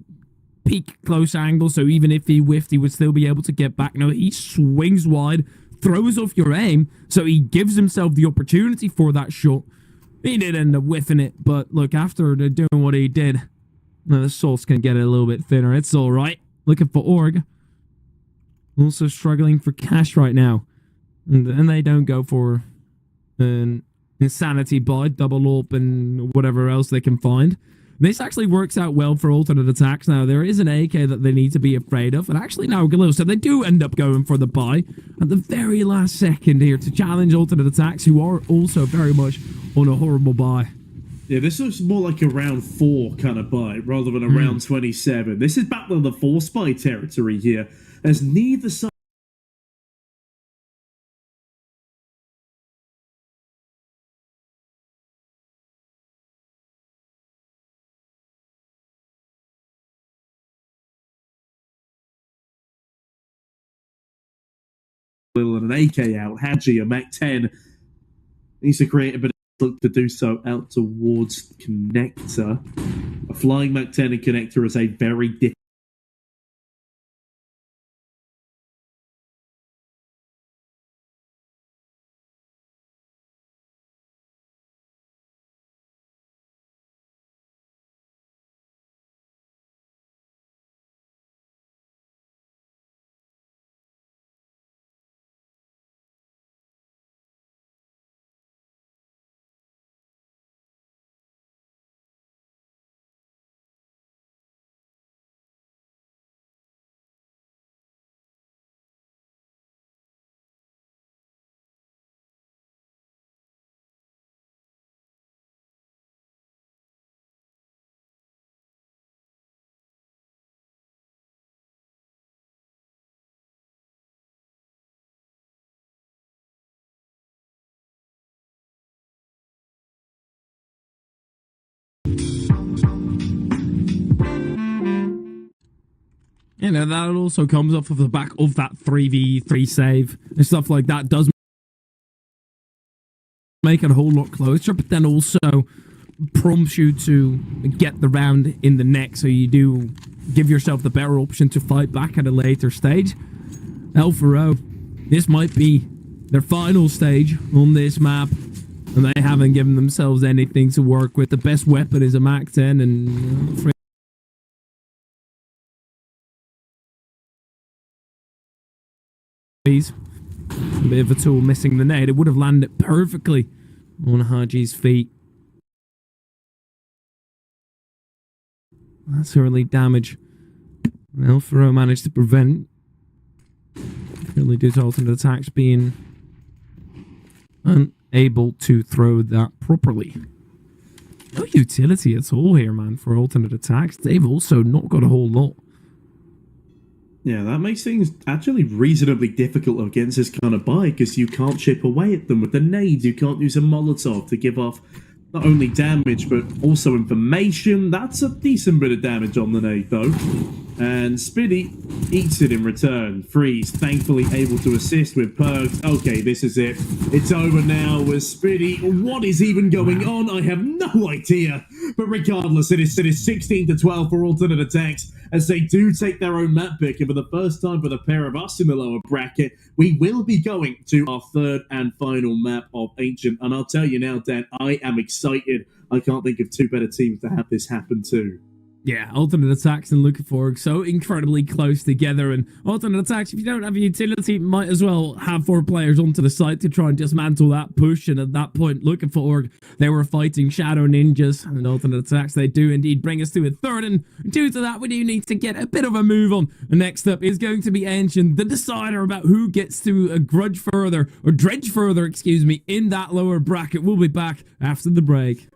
peak close angle, so even if he whiffed, he would still be able to get back. No, he swings wide, throws off your aim, so he gives himself the opportunity for that shot. He did end up whiffing it, but look, after doing what he did, the sauce can get a little bit thinner. It's all right. Looking4Org. Also struggling for cash right now. And they don't go for an insanity buy, double AWP, and whatever else they can find. This actually works out well for alternate attacks now. There is an AK that they need to be afraid of. And actually now Galil, so they do end up going for the buy at the very last second here to challenge alternate attacks, who are also very much on a horrible buy. Yeah, this looks more like a round 4 kind of buy rather than a round 27. This is Battle of the Force buy territory here, as neither side Little and an AK out. Hadji, a Mac 10, needs to create a bit of look to do so out towards Connector. A flying Mac 10 and Connector is a very different. You know, that also comes off of the back of that 3v3 save and stuff like that. Does make it a whole lot closer, but then also prompts you to get the round in the neck, so you do give yourself the better option to fight back at a later stage. L4O, this might be their final stage on this map, and they haven't given themselves anything to work with. The best weapon is a Mac 10, and a bit of a tool missing the nade. It would have landed perfectly on Haji's feet. That's early damage. L4O managed to prevent. Really due to alternate attacks being unable to throw that properly. No utility at all here, man, for alternate attacks. They've also not got a whole lot. Yeah, that makes things actually reasonably difficult against this kind of buy, because you can't chip away at them with the nades. You can't use a Molotov to give off not only damage, but also information. That's a decent bit of damage on the nade, though. And Spiddy eats it in return. Freeze, thankfully able to assist with perks. Okay, this is it. It's over now with Spiddy. What is even going on? I have no idea. But regardless, it is 16-12 for alternate attacks, as they do take their own map pick. And for the first time for the pair of us in the lower bracket, we will be going to our third and final map of Ancient. And I'll tell you now, Dan, I am excited. I can't think of two better teams to have this happen to. Yeah, alternate attacks and Looking4Org so incredibly close together, and alternate attacks, if you don't have a utility, might as well have 4 players onto the site to try and dismantle that push. And at that point, Looking4Org, they were fighting Shadow Ninjas, and alternate attacks, they do indeed bring us to a third, and due to that, we do need to get a bit of a move on. Next up is going to be Ancient, the decider about who gets to dredge further, excuse me, in that lower bracket. We'll be back after the break.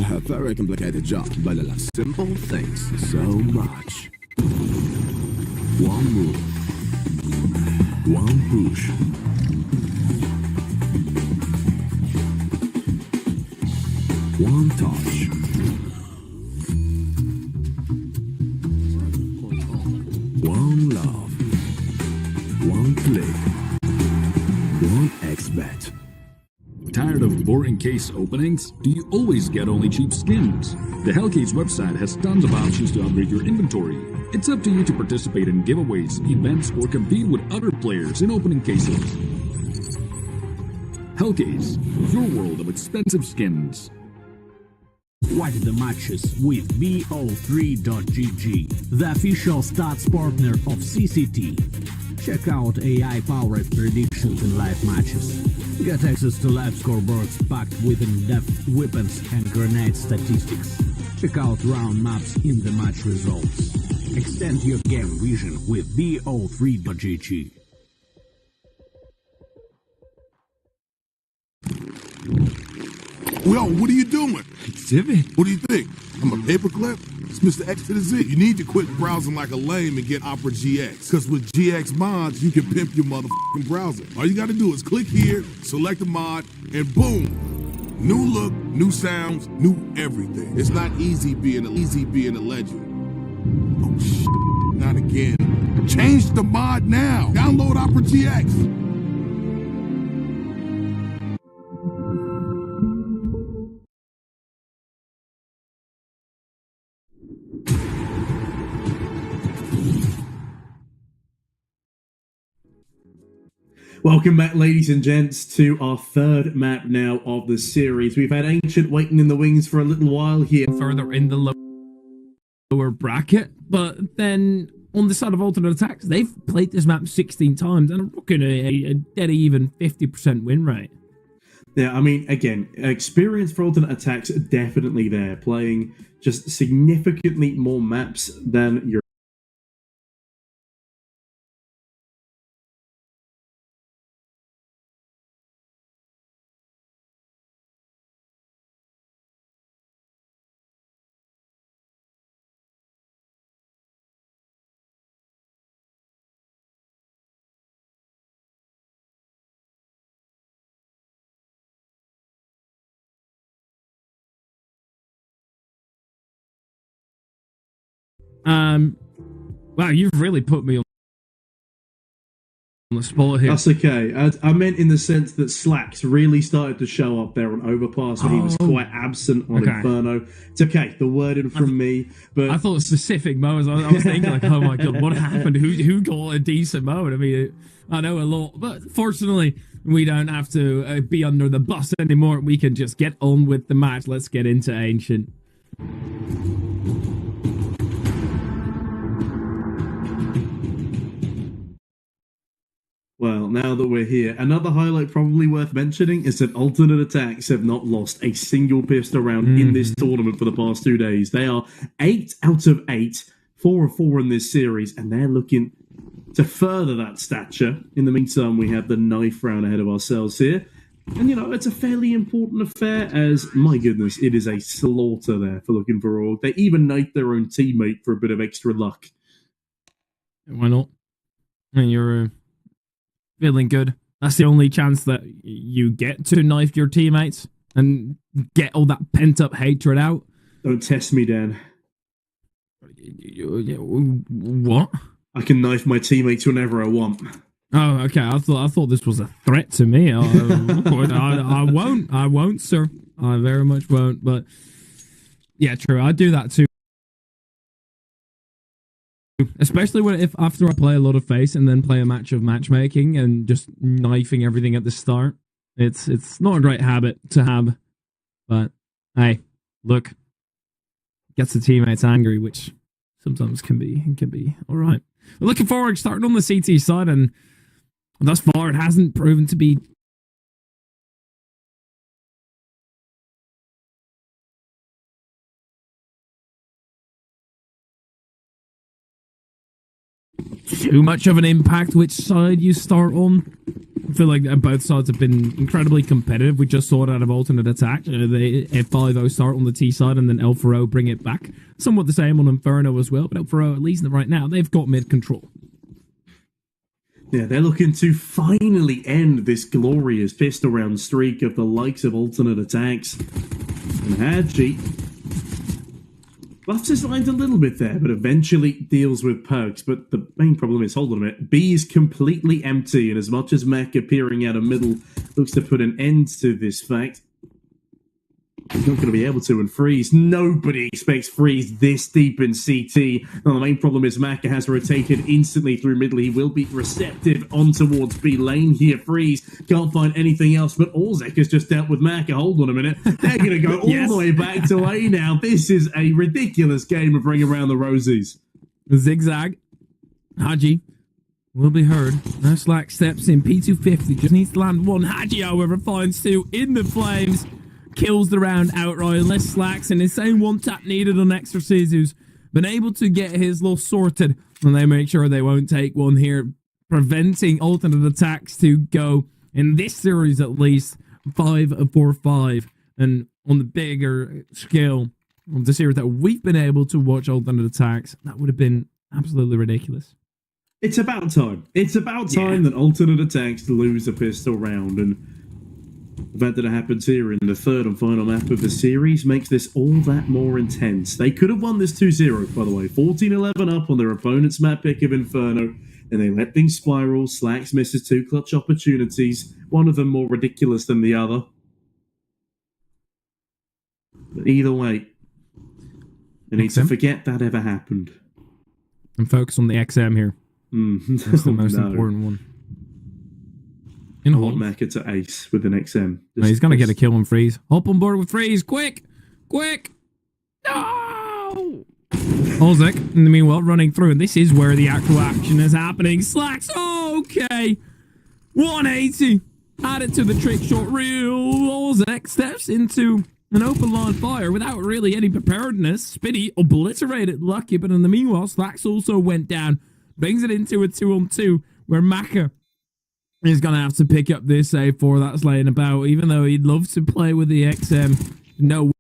A very complicated job, but I love simple things so much. One move, one push. One touch. One love. One click. One X-bet. Tired of boring case openings? Do you always get only cheap skins? The Hellcase website has tons of options to upgrade your inventory. It's up to you to participate in giveaways, events, or compete with other players in opening cases. Hellcase, your world of expensive skins. Watch the matches with bo3.gg, the official stats partner of CCT. Check out AI-powered predictions in live matches. Get access to live scoreboards packed with in-depth weapons and grenade statistics. Check out round maps in the match results. Extend your game vision with bo3.gg. Well, what are you doing? Exhibit. What do you think? I'm a paperclip? It's Mr. X to the Z. You need to quit browsing like a lame and get Opera GX. Because with GX mods, you can pimp your motherfucking browser. All you got to do is click here, select a mod, and boom. New look, new sounds, new everything. It's not easy being a legend. Oh, shit. Not again. Change the mod now. Download Opera GX. Welcome back, ladies and gents, to our third map now of the series. We've had Ancient waiting in the wings for a little while here. Further in the lower bracket, but then on the side of alternate attacks, they've played this map 16 times and are rocking a dead even 50% win rate. Yeah, I mean, again, experience for alternate attacks definitely there, playing just significantly more maps than your Wow, you've really put me on the spot here. That's okay. I meant in the sense that Slacks really started to show up there on Overpass when he was quite absent on Inferno. It's okay. The wording from me, but I thought specific moments. I was thinking like, oh my god, what happened? Who got a decent moment? I mean, I know a lot, but fortunately, we don't have to be under the bus anymore. We can just get on with the match. Let's get into Ancient. well, now that we're here, another highlight probably worth mentioning is that Alternate aTTaX have not lost a single pistol round in this tournament for the past 2 days. They are 8 out of 8, 4 of 4 in this series, and they're looking to further that stature. In the meantime, we have the knife round ahead of ourselves here. And, you know, it's a fairly important affair as, my goodness, it is a slaughter there for Looking4Org. They even knife their own teammate for a bit of extra luck. Why not? And you're feeling good. That's the only chance that you get to knife your teammates and get all that pent-up hatred out. Don't test me, Dan. What? I can knife my teammates whenever I want. Oh, okay. I thought this was a threat to me. I won't, sir. I very much won't. But yeah, true. I do that too. Especially if after I play a lot of face and then play a match of matchmaking and just knifing everything at the start. It's not a great habit to have. But hey, look, gets the teammates angry, which sometimes can be all right. We're Looking4Org starting on the CT side, and thus far it hasn't proven to be too much of an impact which side you start on. I feel like both sides have been incredibly competitive. We just saw it out of Alternate aTTaX. They F5 start on the T side and then L4O bring it back. Somewhat the same on Inferno as well, but L4O, at least right now, they've got mid control. Yeah, they're looking to finally end this glorious pistol round streak of the likes of Alternate aTTaX. And Hadji buffs his lines a little bit there, but eventually deals with perks. But the main problem is, hold on a minute, B is completely empty, and as much as Mac appearing out of middle looks to put an end to this fact, he's not going to be able to, and Freeze. Nobody expects Freeze this deep in CT. Now, the main problem is Maka has rotated instantly through middle. He will be receptive on towards B lane here. Freeze can't find anything else, but Orzek has just dealt with Maka. Hold on a minute. They're going to go all the way back to A now. This is a ridiculous game of Ring Around the Rosies. Zigzag. Haji will be heard. No Slack steps in. P250 just needs to land one. Haji, however, finds two in the flames. Kills the round outright, less Slacks, and the same one tap needed on Exorcist, who's been able to get his loss sorted, and they make sure they won't take one here, preventing Alternate aTTaX to go, in this series at least, 5-4-5, and on the bigger scale of the series that we've been able to watch Alternate aTTaX, that would have been absolutely ridiculous. It's about time. It's about time that Alternate aTTaX lose a pistol round, and the fact that it happens here in the third and final map of the series makes this all that more intense. They could have won this 2-0, by the way. 14-11 up on their opponent's map pick of Inferno, and they let things spiral. Slacks misses 2 clutch opportunities, one of them more ridiculous than the other. But either way, they need to forget that ever happened. And focus on the XM here. That's the most important one. I want Maka to ace with an XM. He's going to get a kill on Freeze. Hop on board with Freeze. Quick! Quick! No! Ozek, in the meanwhile, running through. And this is where the actual action is happening. Slacks. Okay. 180. Add it to the trick shot reel. Ozek steps into an open line fire without really any preparedness. Spitty obliterated Lucky, but in the meanwhile, Slacks also went down. Brings it into a 2-on-2 where Maka is going to have to pick up this A4 that's laying about, even though he'd love to play with the XM. No.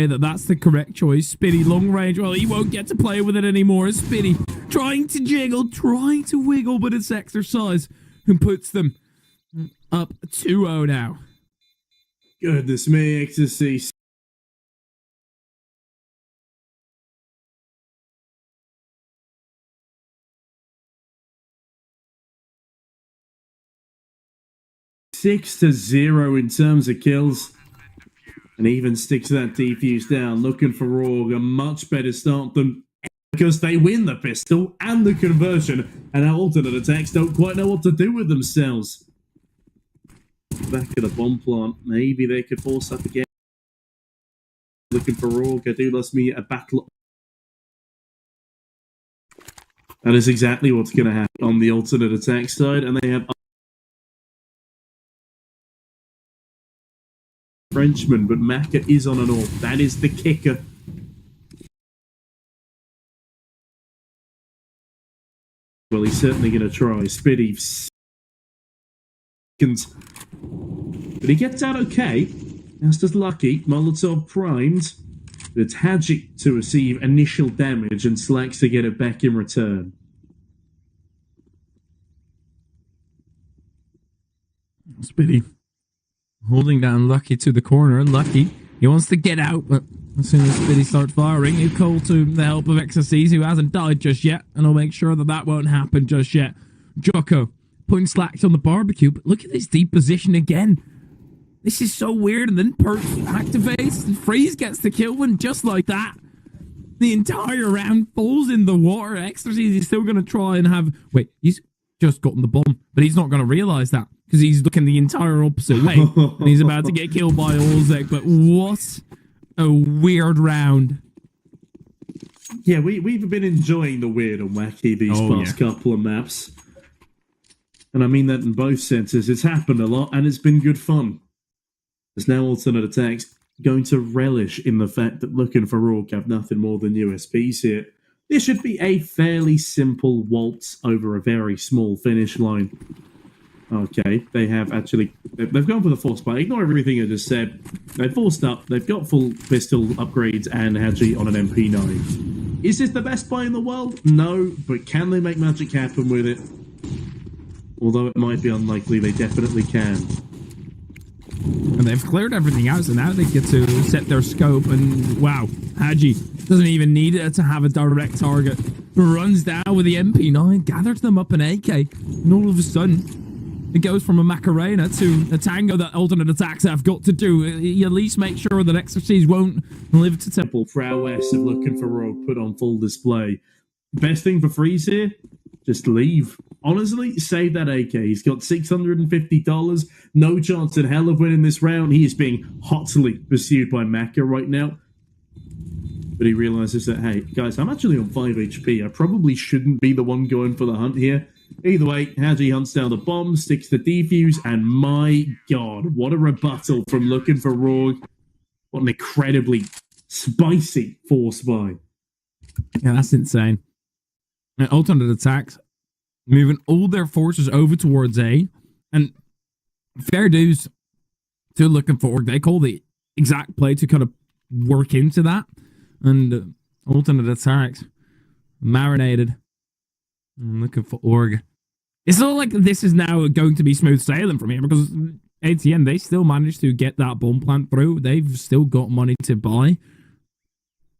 that that's the correct choice. Spitty, long range. Well, he won't get to play with it anymore. Spitty trying to jiggle, trying to wiggle, but it's exercise and puts them up 2-0 now. Goodness me, ecstasy. Six to 0 in terms of kills. And even sticks that defuse down. Looking4Org, a much better start than because they win the pistol and the conversion. And our alternate attacks don't quite know what to do with themselves. Back at the bomb plant, maybe they could force up again. Looking4Org, I do lost me a battle. That is exactly what's going to happen on the alternate attack side, and they have Frenchman, but Maka is on an AWP. That is the kicker. Well, he's certainly going to try. Spitty seconds. But he gets out okay. As does Lucky. Molotov primed. But it's Hadji to receive initial damage and Slacks to get it back in return. Spitty holding down Lucky to the corner. Lucky, he wants to get out, but as soon as Spitty starts firing, he'll call to the help of XSCs, who hasn't died just yet, and I'll make sure that that won't happen just yet. Jocko putting Slacks on the barbecue, but look at this deep position again. This is so weird, and then Perk activates, and Freeze gets the kill, and just like that, the entire round falls in the water. XSCs is still going to try and have... Wait, he's just gotten the bomb, but he's not going to realise that, because he's looking the entire opposite way, and he's about to get killed by Olzek, but what a weird round. Yeah, we've been enjoying the weird and wacky these past couple of maps. And I mean that in both senses. It's happened a lot, and it's been good fun. There's now alternate attacks going to relish in the fact that Looking4Org have nothing more than USPs here. This should be a fairly simple waltz over a very small finish line. Okay, they have actually... They've gone for the force buy. Ignore everything I just said. They've forced up. They've got full pistol upgrades and Hadji on an MP9. Is this the best buy in the world? No, but can they make magic happen with it? Although it might be unlikely, they definitely can. And they've cleared everything out, so now they get to set their scope, and wow, Hadji doesn't even need it to have a direct target. Runs down with the MP9, gathers them up an AK, and all of a sudden... It goes from a Macarena to a tango that alternate attacks have got to do. You at least make sure that XFCs won't live to tell. Prowess of Looking4Org put on full display. Best thing for Freeze here? Just leave. Honestly, save that AK. He's got $650. No chance in hell of winning this round. He is being hotly pursued by Maka right now. But he realizes that, hey, guys, I'm actually on 5 HP. I probably shouldn't be the one going for the hunt here. Either way, Hadji hunts down the bomb, sticks the defuse, and my god, what a rebuttal from Looking4Org. What an incredibly spicy force buy. Yeah, that's insane. And alternate attacks, moving all their forces over towards A, and fair dues to Looking4Org. They call the exact play to kind of work into that, and alternate attacks, marinated. Looking4Org. It's not like this is now going to be smooth sailing from here, because ATN, they still managed to get that bomb plant through. They've still got money to buy.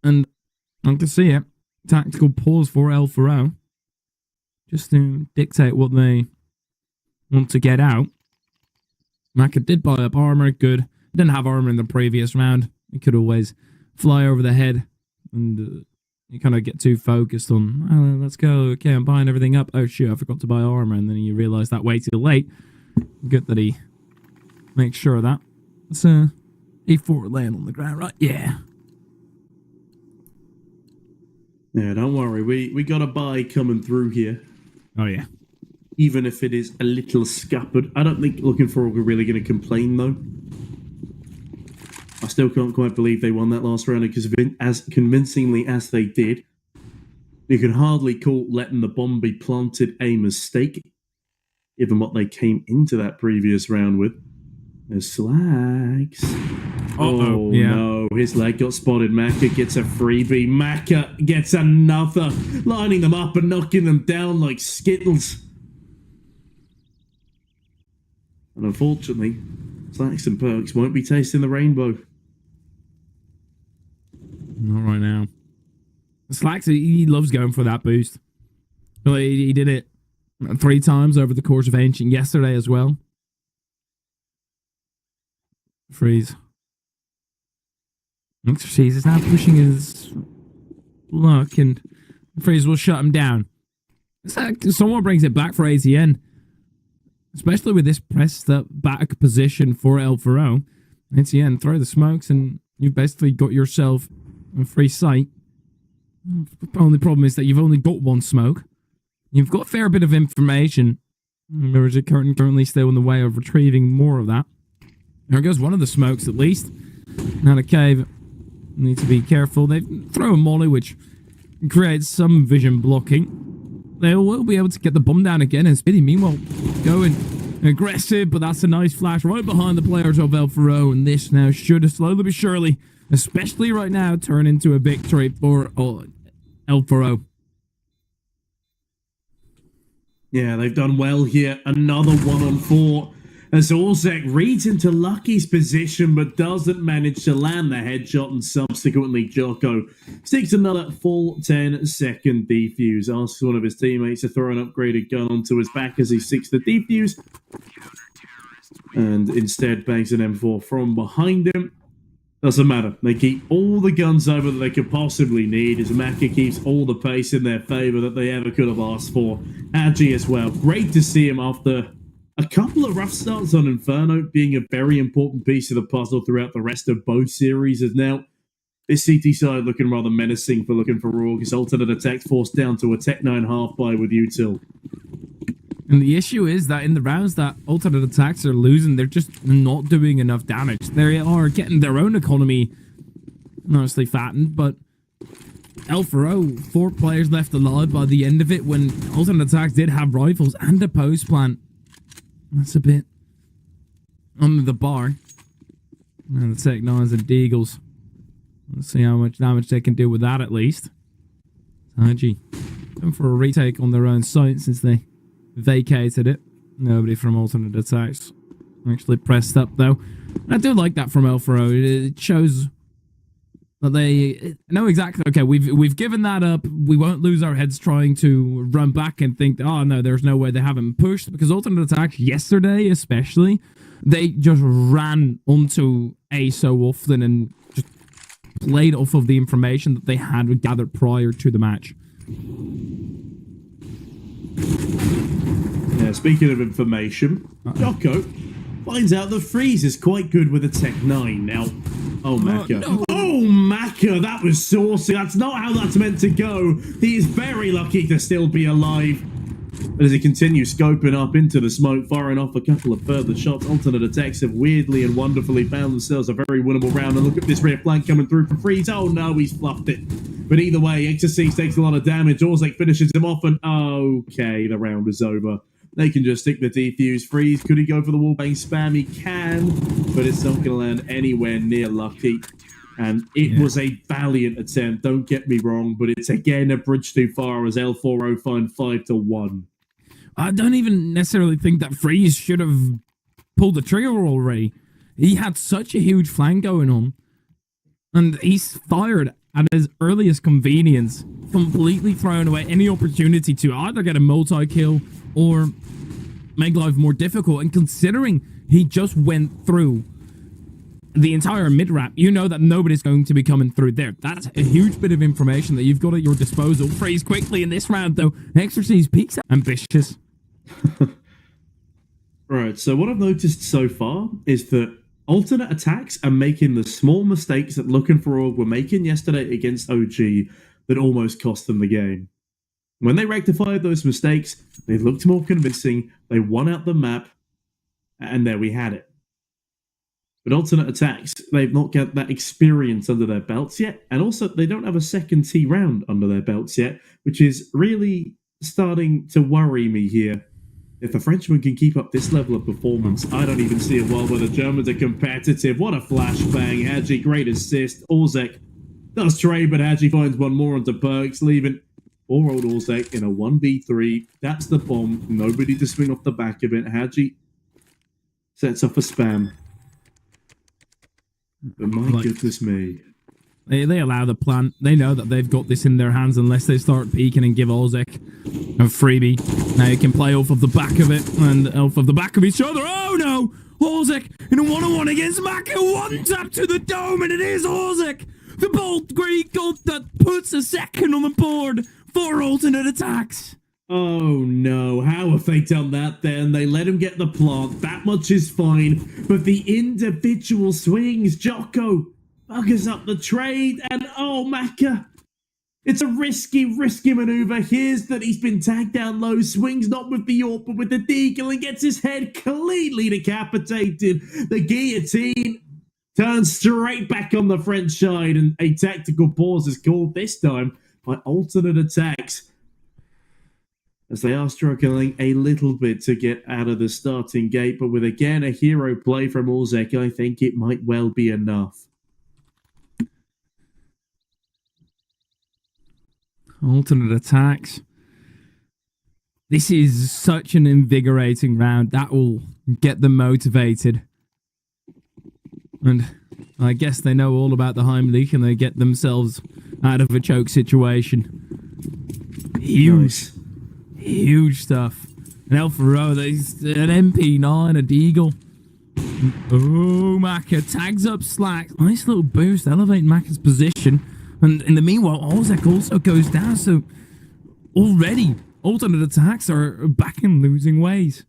And I can see it. Tactical pause for L4O. Just to dictate what they want to get out. Maka did buy up armor. Good. Didn't have armor in the previous round. He could always fly over the head and... you kind of get too focused on, oh, let's go, okay, I'm buying everything up. Oh, shoot, I forgot to buy armor. And then you realize that way too late. Good that he makes sure of that. It's E4 laying on the ground, right? Yeah. Yeah, don't worry. We got a buy coming through here. Oh, yeah. Even if it is a little scuppered. I don't think Looking4Org are really going to complain, though. I still can't quite believe they won that last round because as convincingly as they did. You can hardly call letting the bomb be planted a mistake, given what they came into that previous round with. There's Slacks. Oh, yeah. no, his leg got spotted. Maka gets a freebie. Maka gets another, lining them up and knocking them down like Skittles. And unfortunately, Slacks and Perks won't be tasting the rainbow. Not right now. Slacks, he loves going for that boost. Well, he did it 3 times over the course of Ancient yesterday as well. Freeze. Xerxes is now pushing his luck, and Freeze will shut him down. Someone brings it back for ATN, especially with this pressed up back position for L4O. ATN, throw the smokes, and you've basically got yourself a free sight. The only problem is that you've only got 1 smoke. You've got a fair bit of information. There is a curtain currently still in the way of retrieving more of that. There goes one of the smokes, at least. Now the cave. Need to be careful. They throw a molly, which creates some vision blocking. They will be able to get the bomb down again. And Speedy, meanwhile, going aggressive, but that's a nice flash right behind the players of L4O. And this now should slowly but surely, especially right now, turn into a victory for L4O. Yeah, they've done well here. Another 1-on-4. As Orzek reads into Lucky's position but doesn't manage to land the headshot, and subsequently Jocko sticks another full 10-second defuse. Asks one of his teammates to throw an upgraded gun onto his back as he seeks the defuse, and instead bangs an M4 from behind him. Doesn't matter. They keep all the guns over that they could possibly need as Maka keeps all the pace in their favor that they ever could have asked for. Agi as well. Great to see him after a couple of rough starts on Inferno, being a very important piece of the puzzle throughout the rest of both series. Is now this CT side looking rather menacing for Looking4Org. His alternate attack forced down to a Tech 9 half-buy with Util. And the issue is that in the rounds that alternate attacks are losing, they're just not doing enough damage. They are getting their own economy nicely fattened, but L4O, 4 players left alive by the end of it when alternate attacks did have rifles and a post plant. That's a bit under the bar. And the Tech 9s and Deagles. Let's see how much damage they can do with that at least. Haji going for a retake on their own site since they vacated it. Nobody from alternate attacks actually pressed up though. I do like that from L4O. It shows that they know exactly, okay, we've given that up. We won't lose our heads trying to run back and think, oh no, there's no way they haven't pushed, because alternate attacks yesterday especially, they just ran onto A so often and just played off of the information that they had gathered prior to the match. Yeah, speaking of information, Jocko finds out that Freeze is quite good with a Tech 9. Now, oh, Maka. No. Oh, Maka, that was saucy. That's not how that's meant to go. He is very lucky to still be alive. But as he continues scoping up into the smoke, firing off a couple of further shots, alternate attacks have weirdly and wonderfully found themselves a very winnable round. And look at this rear flank coming through for Freeze. Oh no, he's fluffed it. But either way, Exorcist takes a lot of damage. Orzek finishes him off, and okay, the round is over. They can just stick the defuse. Freeze, could he go for the wallbang spam? He can, but it's not going to land anywhere near lucky. And it was a valiant attempt, don't get me wrong, but it's again a bridge too far as L4O find 5-1. I don't even necessarily think that Freeze should have pulled the trigger already. He had such a huge flank going on, and he's fired at his earliest convenience, completely throwing away any opportunity to either get a multi-kill or make life more difficult. And considering he just went through the entire mid-wrap, you know that nobody's going to be coming through there. That's a huge bit of information that you've got at your disposal. Freeze quickly in this round, though. Exorcist peaks ambitious. Right, so what I've noticed so far is that alternate attacks are making the small mistakes that Looking4Org were making yesterday against OG that almost cost them the game. When they rectified those mistakes, they looked more convincing, they won out the map, and there we had it. But alternate attacks, they've not got that experience under their belts yet, and also they don't have a second T round under their belts yet, which is really starting to worry me here. If the Frenchman can keep up this level of performance, I don't even see a world where the Germans are competitive. What a flashbang. Hadji, great assist. Orzek does trade, but Hadji finds one more onto Perks, leaving poor old Orzek in a 1v3. That's the bomb. Nobody to swing off the back of it. Hadji sets off a spam. But my goodness me. They allow the plant. They know that they've got this in their hands unless they start peeking and give Olzek a freebie. Now you can play off of the back of it and off of the back of each other. Oh no! Olzek in a one-on-one against Maka. One tap to the dome and it is Olzek! The bolt Greek gold that puts a second on the board for alternate attacks. Oh no, how have they done that then? They let him get the plant, that much is fine, but the individual swings, Jocko buggers up the trade, and oh, Maka, it's a risky maneuver. Here's that he's been tagged down low, swings not with the AWP, but with the deagle, and gets his head cleanly decapitated. The guillotine turns straight back on the French side, and a tactical pause is called this time by alternate attacks, as they are struggling a little bit to get out of the starting gate, but with again a hero play from Orzek, I think it might well be enough. Alternate attacks. This is such an invigorating round. That will get them motivated. And I guess they know all about the Heimlich and they get themselves out of a choke situation. Huge. Huge stuff. An Alpha Row, there's an MP9, a Deagle. Oh, Maka tags up Slack. Nice little boost, elevating Maka's position. And in the meanwhile, Olzek also goes down, so already alternate attacks are back in losing ways.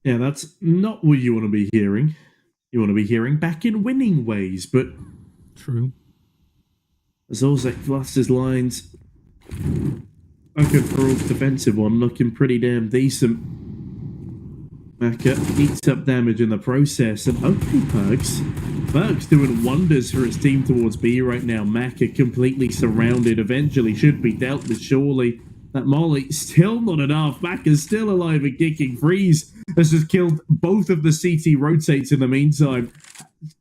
Yeah, that's not what you want to be hearing. You want to be hearing back in winning ways, but... True. As Olzek flusts his lines, Looking4Org's defensive one looking pretty damn decent. Maka eats up damage in the process, and okay, Perks doing wonders for his team towards B right now. Maka completely surrounded, eventually should be dealt with surely. That molly, still not enough. Maka's still alive and kicking. Freeze has just killed both of the CT rotates in the meantime.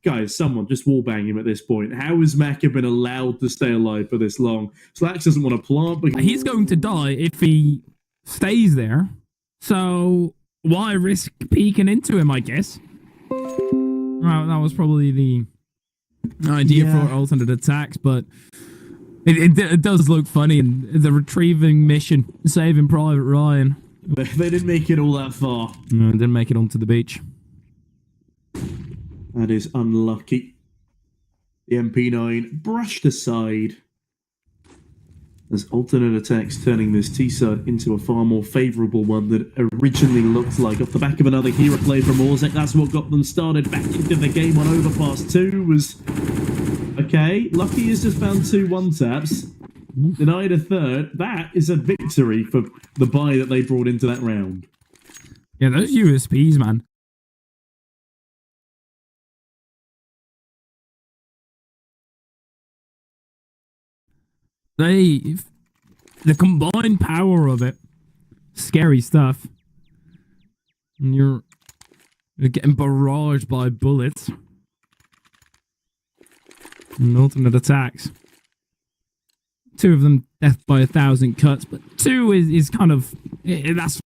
Guys, someone just wallbang him at this point. How has Maka been allowed to stay alive for this long? Slacks doesn't want to plant, but he's going to die if he stays there. So why risk peeking into him, I guess? Well, that was probably the idea for alternate attacks, but it does look funny. And the retrieving mission, saving Private Ryan. They didn't make it all that far. No, didn't make it onto the beach. That is unlucky. The MP9 brushed aside as alternate attacks turning this T-side into a far more favourable one than it originally looked like. Off the back of another hero play from Orzek, that's what got them started back into the game on Overpass 2 was... Okay, Lucky has just found 2 one-taps, denied a third. That is a victory for the buy that they brought into that round. Yeah, those USPs, man. The combined power of it, scary stuff. And you're getting barraged by bullets. And alternate attacks. 2 of them death by 1,000 cuts, but 2 is kind of, that's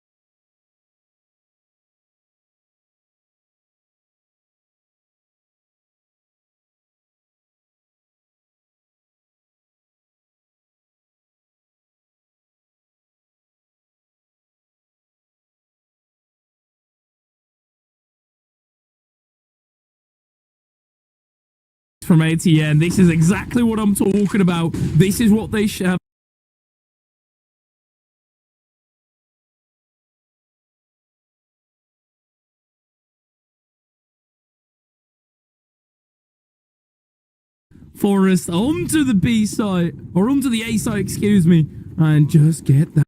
from ATN. This is exactly what I'm talking about. This is what they should have. Forest onto the B side, or onto the A side, excuse me, and just get that.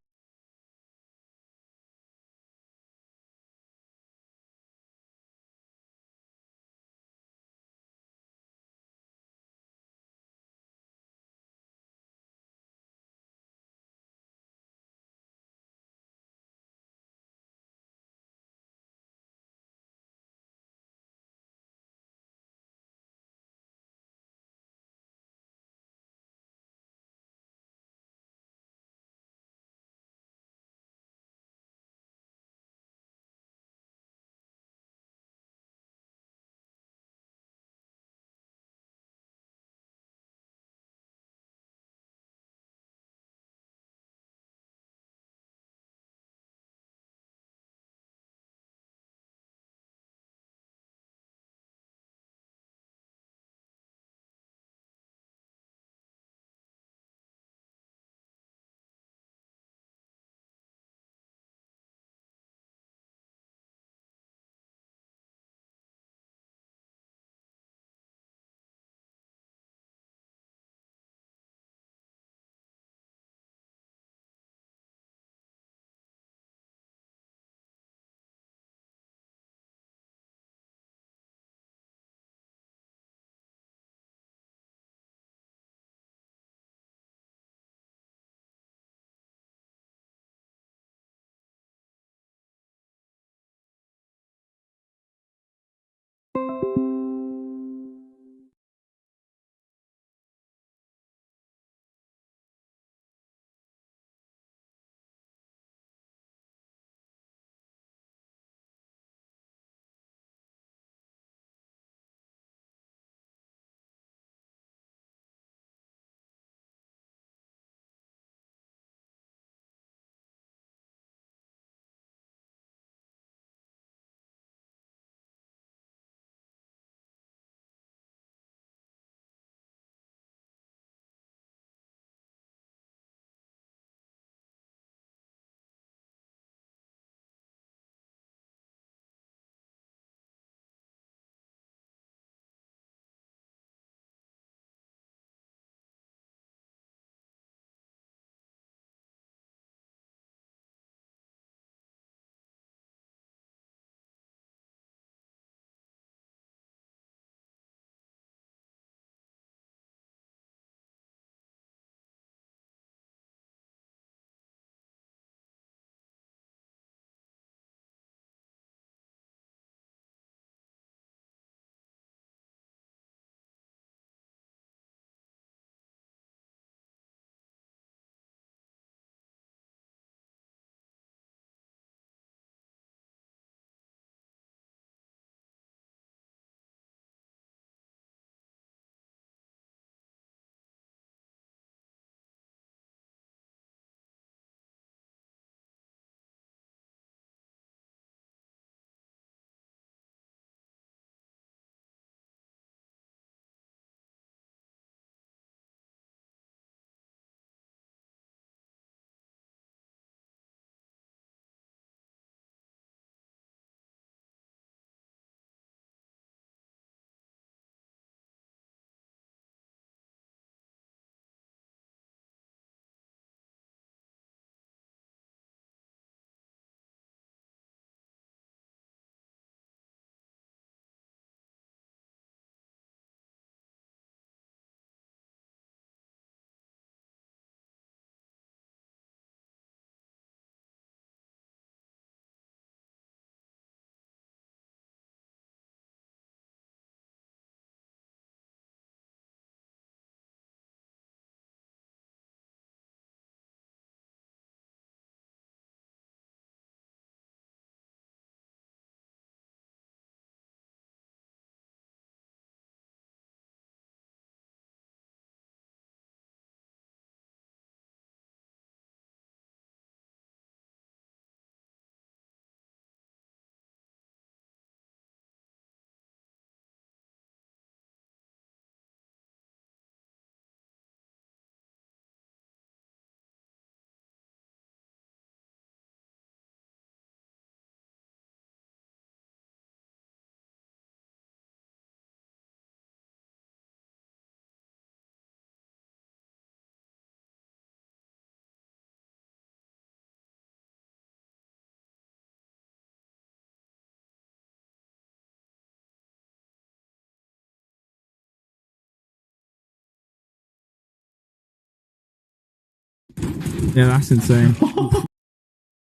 Yeah, that's insane.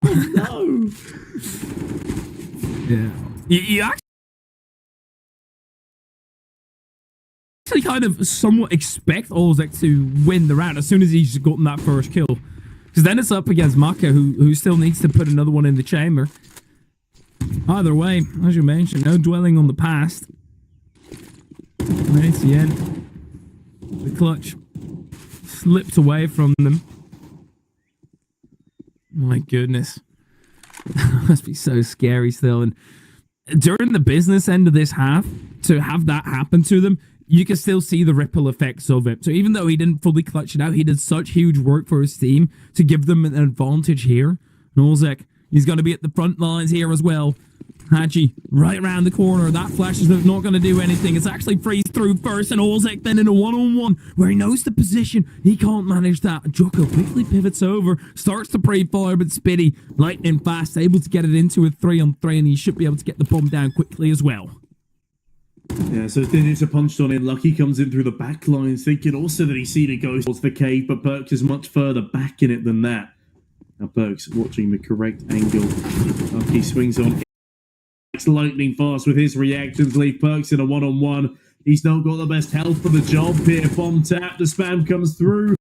No! Yeah. You actually kind of somewhat expect Ozek to win the round as soon as he's gotten that first kill. Because then it's up against Maka, who still needs to put another one in the chamber. Either way, as you mentioned, no dwelling on the past. And it's the end. The clutch slipped away from them. My goodness. That must be so scary still. And during the business end of this half, to have that happen to them, you can still see the ripple effects of it. So even though he didn't fully clutch it out, he did such huge work for his team to give them an advantage here. And Ozek, he's going to be at the front lines here as well. Haji, right around the corner. That flash is not going to do anything. It's actually freeze through first, and Ozek then in a one-on-one where he knows the position. He can't manage that. Joko quickly pivots over, starts to pre-fire, but Spitty, lightning fast, able to get it into a 3-on-3, and he should be able to get the bomb down quickly as well. Yeah, so Thinit's punched on in. Lucky comes in through the back lines, thinking also that he's seen it go towards the cave, but Perks is much further back in it than that. Now Perks watching the correct angle. Lucky swings on. Lightning fast with his reactions, leave Perks in a one-on-one. He's not got the best health for the job here. Bomb tap, the spam comes through.